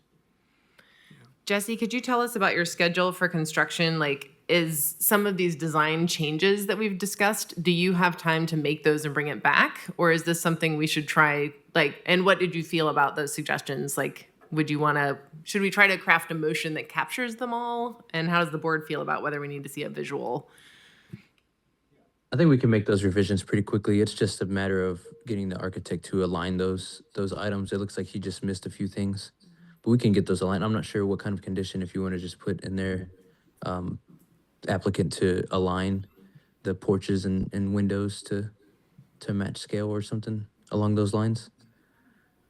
Jesse, could you tell us about your schedule for construction? Like, is some of these design changes that we've discussed, do you have time to make those and bring it back? Or is this something we should try, and what did you feel about those suggestions? Like, should we try to craft a motion that captures them all? And how does the board feel about whether we need to see a visual? I think we can make those revisions pretty quickly. It's just a matter of getting the architect to align those items. It looks like he just missed a few things, but we can get those aligned. I'm not sure what kind of condition, if you want to just put in there, applicant to align the porches and windows to match scale or something along those lines.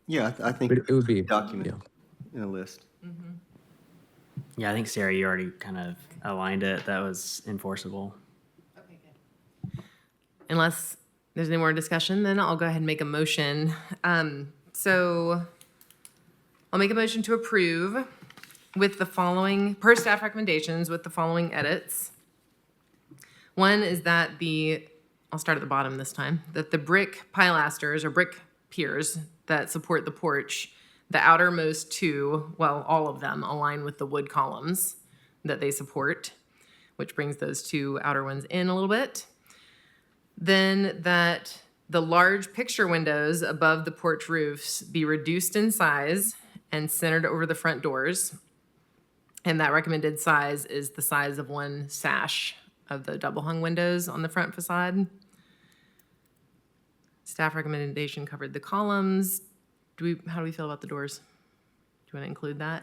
Yeah, I think it would be document in a list. Yeah, I think Sarah, you already kind of aligned it. That was enforceable. Unless there's any more discussion, then I'll go ahead and make a motion. So I'll make a motion to approve with the following, per staff recommendations, with the following edits. One is that I'll start at the bottom this time, that the brick pilasters or brick piers that support the porch, the outermost two, well, all of them align with the wood columns that they support, which brings those two outer ones in a little bit. Then that the large picture windows above the porch roofs be reduced in size and centered over the front doors. And that recommended size is the size of one sash of the double hung windows on the front facade. Staff recommendation covered the columns. How do we feel about the doors? Do you want to include that?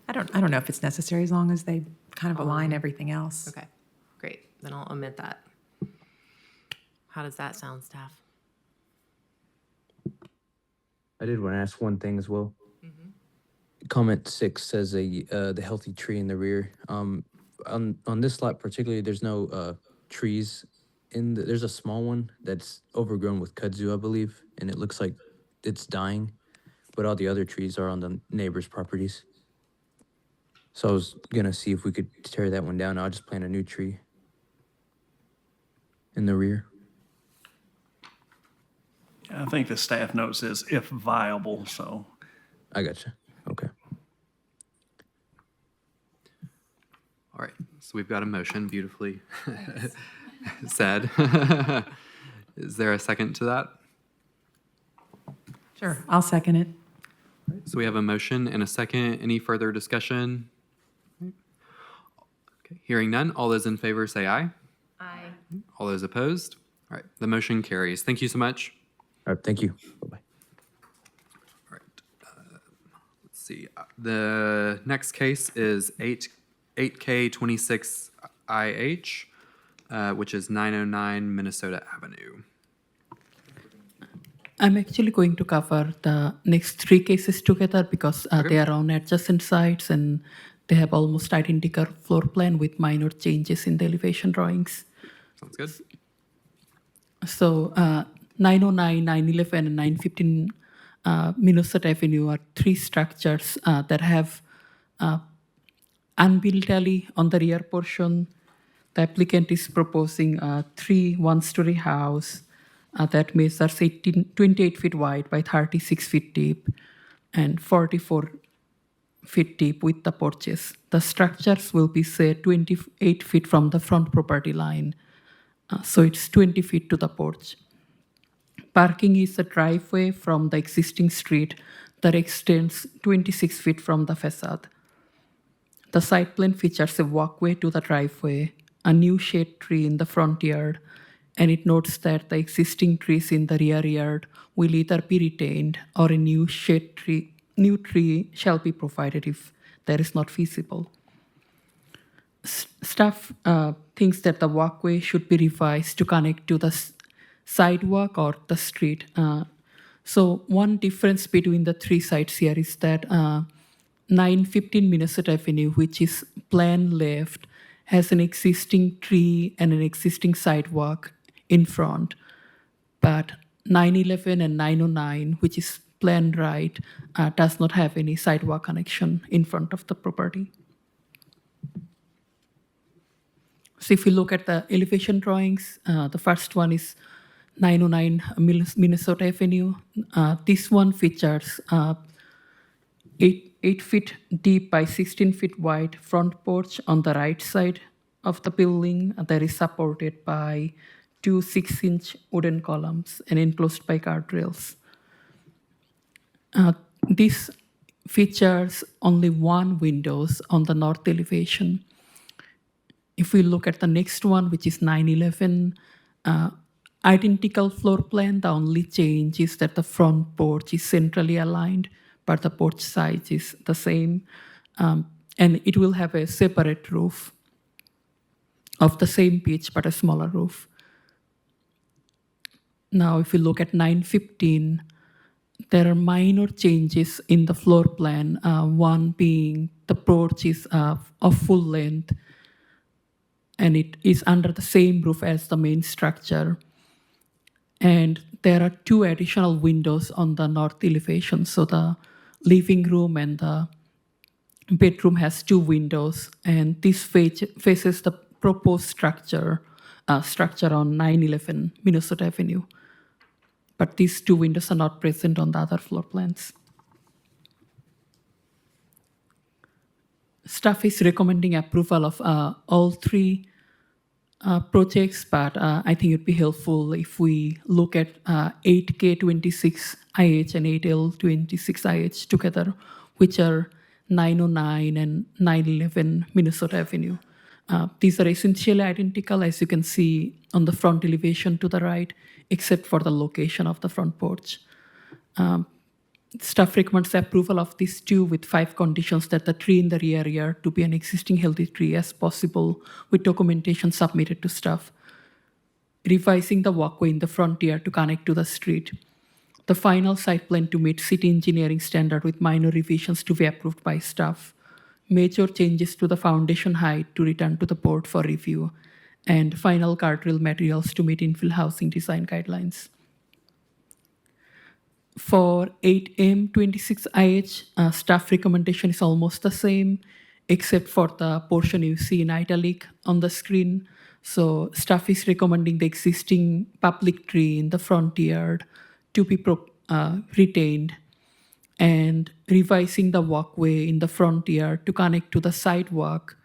I don't know if it's necessary as long as they kind of align everything else. Okay, great. Then I'll omit that. How does that sound, staff? I did want to ask one thing as well. Comment 6 says the healthy tree in the rear. On this lot particularly, there's no trees there's a small one that's overgrown with kudzu, I believe, and it looks like it's dying, but all the other trees are on the neighbors' properties. So I was gonna see if we could tear that one down. I'll just plant a new tree in the rear. I think the staff note says if viable, so. I gotcha. Okay. All right, so we've got a motion beautifully said. Is there a second to that? Sure, I'll second it. So we have a motion and a second. Any further discussion? Okay, hearing none. All those in favor say aye. Aye. All those opposed? All right, the motion carries. Thank you so much. All right, thank you. Bye-bye. All right, let's see. The next case is 8K26IH, which is 909 Minnesota Avenue. I'm actually going to cover the next three cases together because they are on adjacent sites and they have almost identical floor plan with minor changes in the elevation drawings. Sounds good. So 909, 911, and 915 Minnesota Avenue are three structures that have unbuilt alley on the rear portion. The applicant is proposing a 3 one-story house that measures 28 feet wide by 36 feet deep and 44 feet deep with the porches. The structures will be set 28 feet from the front property line, so it's 20 feet to the porch. Parking is a driveway from the existing street that extends 26 feet from the facade. The site plan features a walkway to the driveway, a new shade tree in the front yard, and it notes that the existing trees in the rear yard will either be retained or a new tree shall be provided if that is not feasible. Staff thinks that the walkway should be revised to connect to the sidewalk or the street. So one difference between the three sites here is that 915 Minnesota Avenue, which is plan left, has an existing tree and an existing sidewalk in front. But 911 and 909, which is plan right, does not have any sidewalk connection in front of the property. So if you look at the elevation drawings, the first one is 909 Minnesota Avenue. This one features 8 feet deep by 16 feet wide front porch on the right side of the building that is supported by two 6-inch wooden columns and enclosed by guardrails. This features only one windows on the north elevation. If we look at the next one, which is 911, identical floor plan, the only change is that the front porch is centrally aligned, but the porch size is the same. And it will have a separate roof of the same pitch, but a smaller roof. Now, if you look at 915, there are minor changes in the floor plan. One being the porch is of full length, and it is under the same roof as the main structure. And there are 2 additional windows on the north elevation. So the living room and the bedroom has 2 windows, and this faces the proposed structure on 911 Minnesota Avenue. But these 2 windows are not present on the other floor plans. Staff is recommending approval of all 3 projects, but I think it'd be helpful if we look at 8K26IH and 8L26IH together, which are 909 and 911 Minnesota Avenue. These are essentially identical, as you can see on the front elevation to the right, except for the location of the front porch. Staff recommends approval of these 2 with 5 conditions: that the tree in the rear yard to be an existing healthy tree as possible, with documentation submitted to staff. Revising the walkway in the front yard to connect to the street. The final site plan to meet city engineering standard with minor revisions to be approved by staff. Major changes to the foundation height to return to the board for review. And final guardrail materials to meet infill housing design guidelines. For 8M26IH, staff recommendation is almost the same, except for the portion you see in italic on the screen. So staff is recommending the existing public tree in the front yard to be retained, and revising the walkway in the front yard to connect to the sidewalk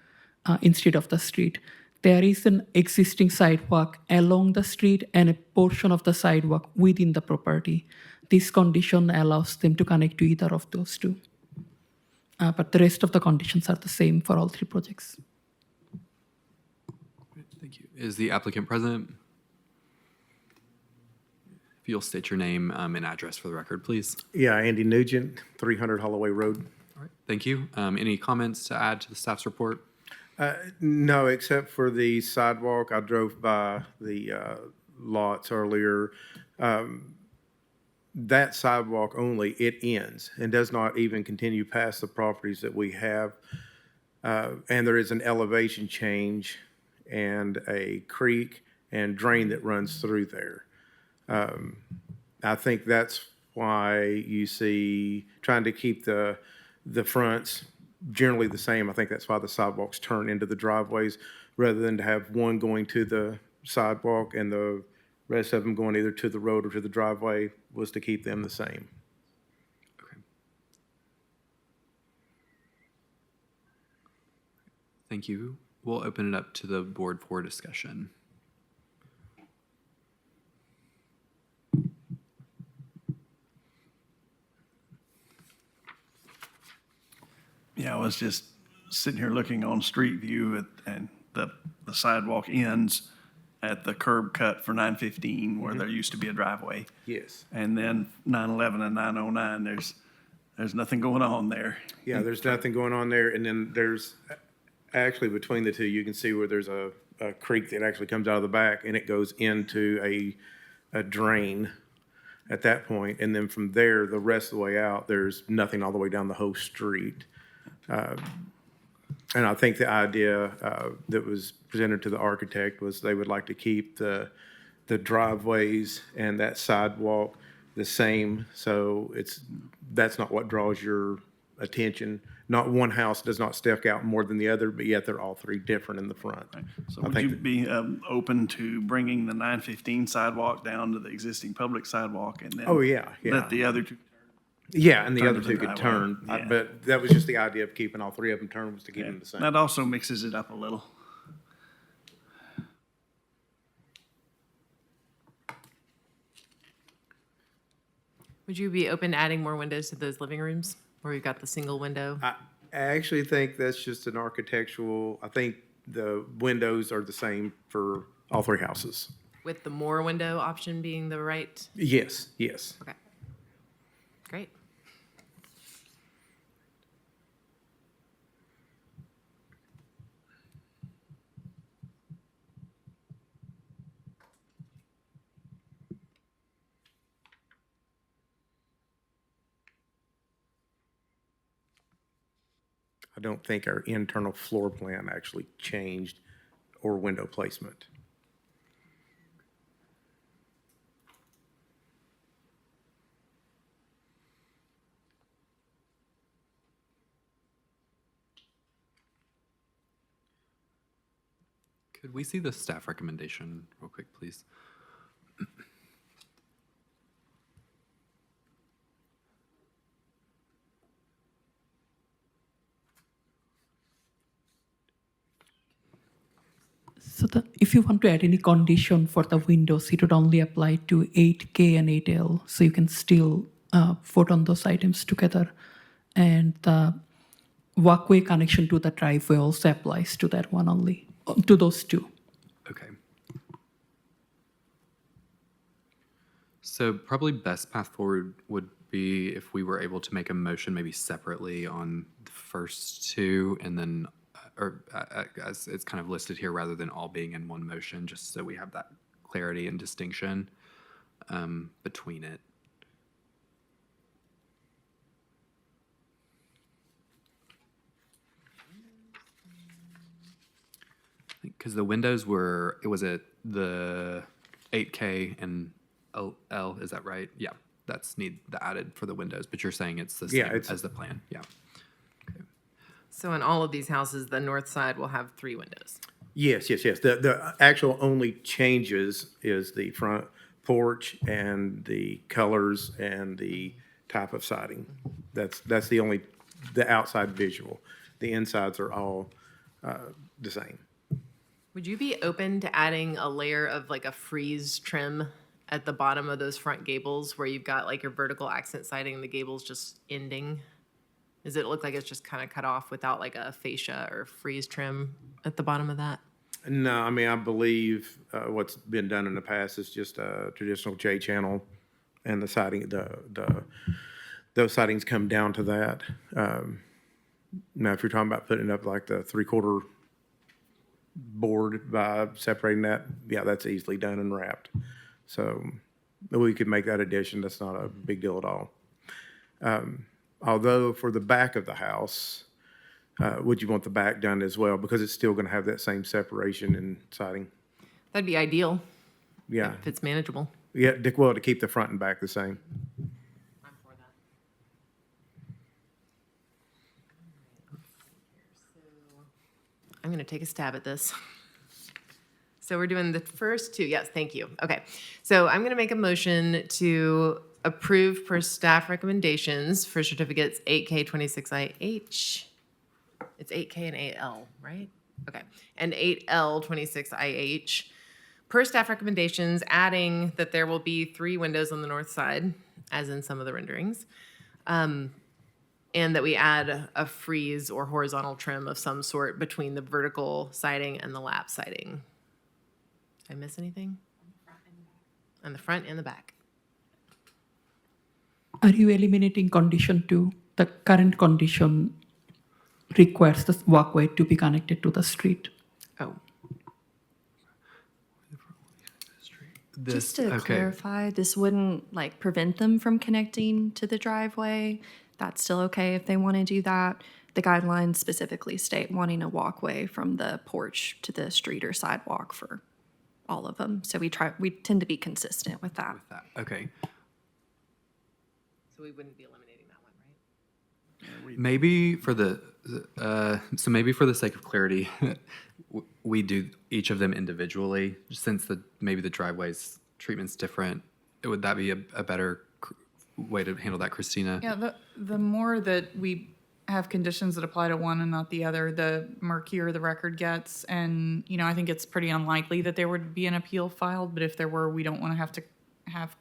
instead of the street. There is an existing sidewalk along the street and a portion of the sidewalk within the property. This condition allows them to connect to either of those 2. But the rest of the conditions are the same for all 3 projects. Thank you. Is the applicant present? If you'll state your name and address for the record, please. Yeah, Andy Nugent, 300 Holloway Road. All right, thank you. Any comments to add to the staff's report? No, except for the sidewalk. I drove by the lots earlier. That sidewalk only, it ends and does not even continue past the properties that we have. And there is an elevation change and a creek and drain that runs through there. I think that's why you see trying to keep the fronts generally the same. I think that's why the sidewalks turn into the driveways rather than to have one going to the sidewalk and the rest of them going either to the road or to the driveway, was to keep them the same. Okay. Thank you. We'll open it up to the board for discussion. Yeah, I was just sitting here looking on Street View and the sidewalk ends at the curb cut for 915 where there used to be a driveway. Yes. And then 911 and 909, there's nothing going on there. Yeah, there's nothing going on there. And then there's actually between the 2, you can see where there's a creek that actually comes out of the back and it goes into a drain at that point. And then from there, the rest of the way out, there's nothing all the way down the whole street. And I think the idea that was presented to the architect was they would like to keep the driveways and that sidewalk the same. So that's not what draws your attention. Not one house does not stick out more than the other, but yet they're all 3 different in the front. So would you be open to bringing the 915 sidewalk down to the existing public sidewalk and then let the other 2? Yeah, and the turn other to 2 the could driveway. turn. Yeah. But that was just the idea of keeping all 3 of them turned, was to keep them the same. That also mixes it up a little. Would you be open to adding more windows to those living rooms where you've got the single window? I actually think that's just an architectural, I think the windows are the same for all 3 houses. With the more window option being the right? Yes, yes. Okay. Great. I don't think our internal floor plan actually changed or window placement. Could we see the staff recommendation real quick, please? So if you want to add any condition for the windows, it would only apply to 8K and 8L. So you can still vote on those items together. And the walkway connection to the driveway also applies to that one only, to those two. Okay. So probably best path forward would be if we were able to make a motion maybe separately on the first two and then, as it's kind of listed here rather than all being in one motion, just so we have that clarity and distinction between it. Because the windows were, it was the 8K and L, is that right? Yeah, that's need the added for the windows, but you're saying it's the same as the plan, yeah. Okay. So in all of these houses, the north side will have 3 windows. Yes. The actual only changes is the front porch and the colors and the type of siding. That's the outside visual. The insides are all the same. Would you be open to adding a layer of like a frieze trim at the bottom of those front gables where you've got like your vertical accent siding and the gables just ending? Does it look like it's just kind of cut off without like a fascia or frieze trim at the bottom of that? No, I mean, I believe what's been done in the past is just a traditional J channel, and the siding, those sidings come down to that. Now, if you're talking about putting up like the 3/4 board by separating that, yeah, that's easily done and wrapped. So we could make that addition. That's not a big deal at all. Although for the back of the house, would you want the back done as well? Because it's still going to have that same separation and siding. That'd be ideal. Yeah. If it's manageable. Yeah, well, to keep the front and back the same. I'm for that. I'm going to take a stab at this. So we're doing the first two. Yes, thank you. Okay. So I'm going to make a motion to approve per staff recommendations for certificates 8K 26IH. It's 8K and 8L, right? Okay. And 8L 26IH. Per staff recommendations, adding that there will be 3 windows on the north side, as in some of the renderings. And that we add a frieze or horizontal trim of some sort between the vertical siding and the lap siding. Did I miss anything? On the front and the back. Are you eliminating condition 2? The current condition requires the walkway to be connected to the street. Oh. Just to clarify, this wouldn't like prevent them from connecting to the driveway. That's still okay if they want to do that. The guidelines specifically state wanting a walkway from the porch to the street or sidewalk for all of them. So we tend to be consistent with that. Okay. So we wouldn't be eliminating that one, right? Maybe for the maybe for the sake of clarity, we do each of them individually, since maybe the driveway's treatment's different. Would that be a better way to handle that, Christina? Yeah, the more that we have conditions that apply to one and not the other, the murkier the record gets. And, I think it's pretty unlikely that there would be an appeal filed, but if there were, we don't want to have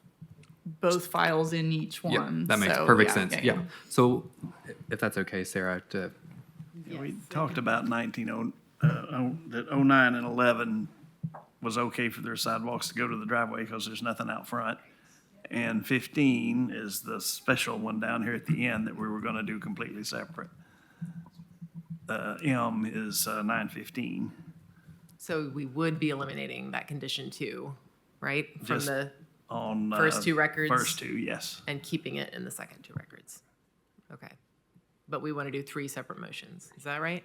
both files in each one. Yeah, that makes So, perfect sense. Yeah. So if that's okay, Sarah, We talked about that 09 and 11 was okay for their sidewalks to go to the driveway because there's nothing out front. And 15 is the special one down here at the end that we were going to do completely separate. M is 915. So we would be eliminating that condition 2, right? From Just the on first 2 records? First 2, yes. And keeping it in the second 2 records. Okay. but we want to do 3 separate motions. Is that right?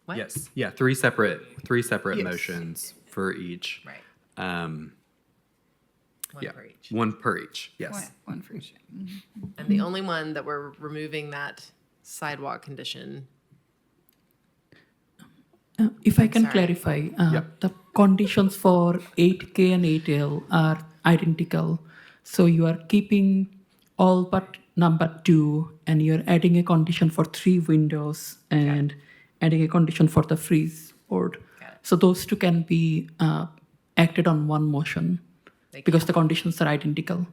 What? Yes, yeah, three separate Yes. motions for each. Right. Um, One yeah, per each. one per each, yes. One for each. And the only one that we're removing that sidewalk condition. If I can sorry. clarify, the conditions for 8K and 8L are identical. So you are keeping all but number 2, and you're adding a condition for 3 windows and adding a condition for the freeze board. So those 2 can be acted on one motion because the conditions are identical.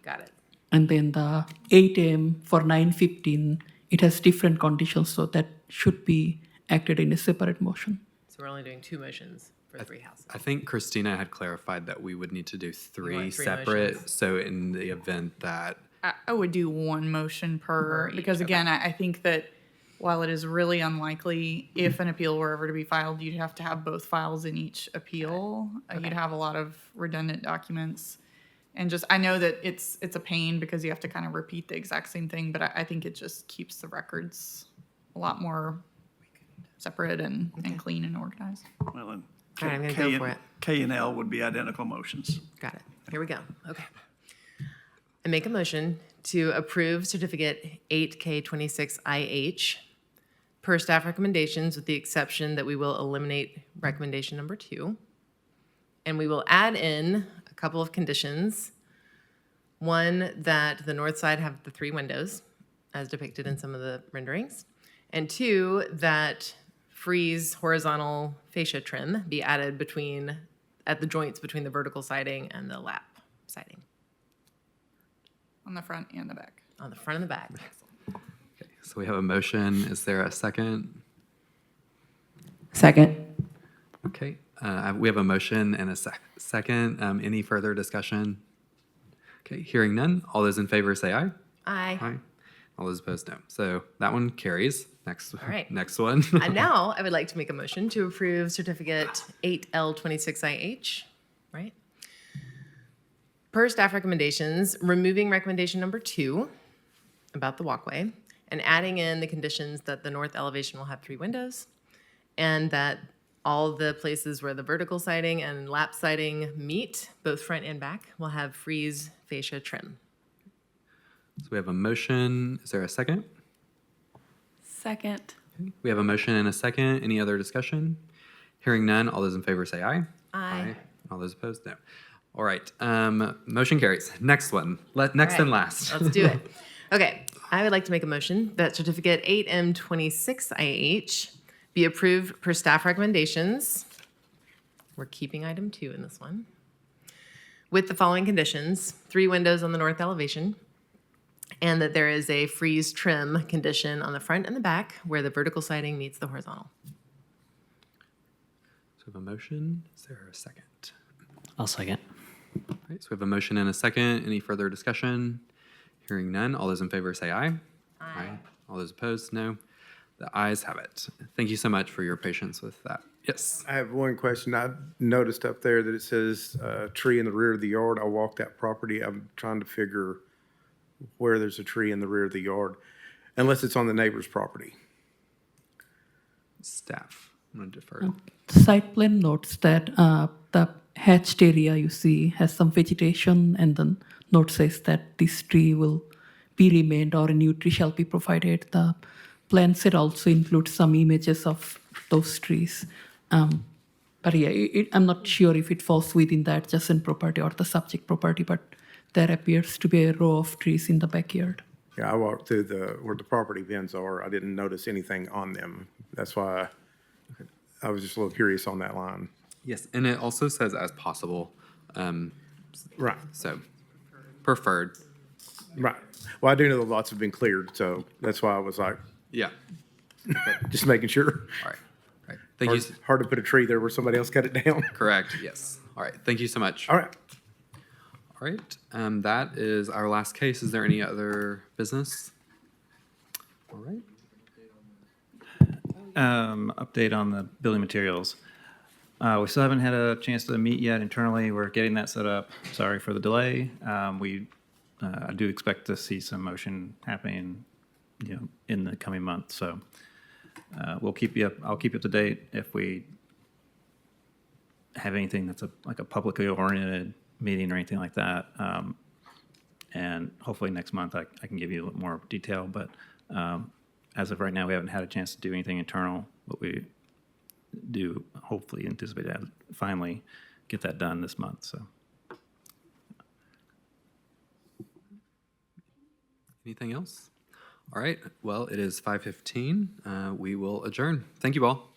Got it. And then the 8M for 915, it has different conditions, so that should be acted in a separate motion. So we're only doing 2 motions for 3 houses. I think Christina had clarified that we would need to do 3 want 3 separate, motions. so in the event that, I would do one motion per, because again, I think that while it is really unlikely, if an appeal were ever to be filed, you'd have to have both files in each appeal. You'd have a lot of redundant documents. And just, I know that it's a pain because you have to kind of repeat the exact same thing, but I think it just keeps the records a lot more separate and clean and organized. Well, and All right, I'm gonna go for it. K and L would be identical motions. Got it. Here we go. Okay. I make a motion to approve certificate 8K26IH per staff recommendations, with the exception that we will eliminate recommendation number 2. And we will add in a couple of conditions. One, that the north side have the 3 windows, as depicted in some of the renderings. And 2, that freeze horizontal fascia trim be added at the joints between the vertical siding and the lap siding. On the front and the back. On the front and the back. okay, so we have a motion. Is there a second? Second. Okay, we have a motion and a second. Any further discussion? Okay, hearing none. All those in favor say aye. Aye. Aye. All those opposed, no. So that one carries. Next, All right. next one. And now I would like to make a motion to approve certificate 8L26IH, right? Per staff recommendations, removing recommendation number 2 about the walkway and adding in the conditions that the north elevation will have 3 windows and that all the places where the vertical siding and lap siding meet, both front and back, will have freeze fascia trim. So we have a motion. Is there a second? Second. We have a motion and a second. Any other discussion? Hearing none. All those in favor say aye. Aye. All those opposed, no. All right. Motion carries. Next one. Next All and right, last. Let's do it. Okay. I would like to make a motion that certificate 8M26IH be approved per staff recommendations. We're keeping item 2 in this one. With the following conditions: 3 windows on the north elevation, and that there is a freeze trim condition on the front and the back where the vertical siding meets the horizontal. So we have a motion. Is there a second? I'll second. All right, so we have a motion and a second. Any further discussion? Hearing none. All those in favor say aye. Aye. All those opposed, no. The ayes have it. Thank you so much for your patience with that. Yes. I have one question. I noticed up there that it says tree in the rear of the yard. I walked that property. I'm trying to figure where there's a tree in the rear of the yard, unless it's on the neighbor's property. Staff. I'm going to defer. Site plan notes that the hatched area you see has some vegetation, and then note says that this tree will be remained or a new tree shall be provided. The plan set also includes some images of those trees. But yeah, I'm not sure if it falls within the adjacent property or the subject property, but there appears to be a row of trees in the backyard. Yeah, I walked through where the property bins are. I didn't notice anything on them. That's why I was just a little curious on that line. Yes, and it also says as possible. Right. So preferred. Right. Well, I do know the lots have been cleared, so that's why I was like, Yeah. just making sure. All right. All right. Thank you. Hard to put a tree there where somebody else cut it down. Correct. Yes. All right. Thank you so much. All right. All right. That is our last case. Is there any other business? All right. Update on the building materials. We still haven't had a chance to meet yet internally. We're getting that set up. Sorry for the delay. I do expect to see some motion happening in the coming months. So we'll keep you up. I'll keep you up to date if we have anything that's like a publicly oriented meeting or anything like that. And hopefully next month I can give you a little more detail. But as of right now, we haven't had a chance to do anything internal, but we do hopefully anticipate to finally get that done this month. So. Anything else? All right. Well, it is 5:15. We will adjourn. Thank you all.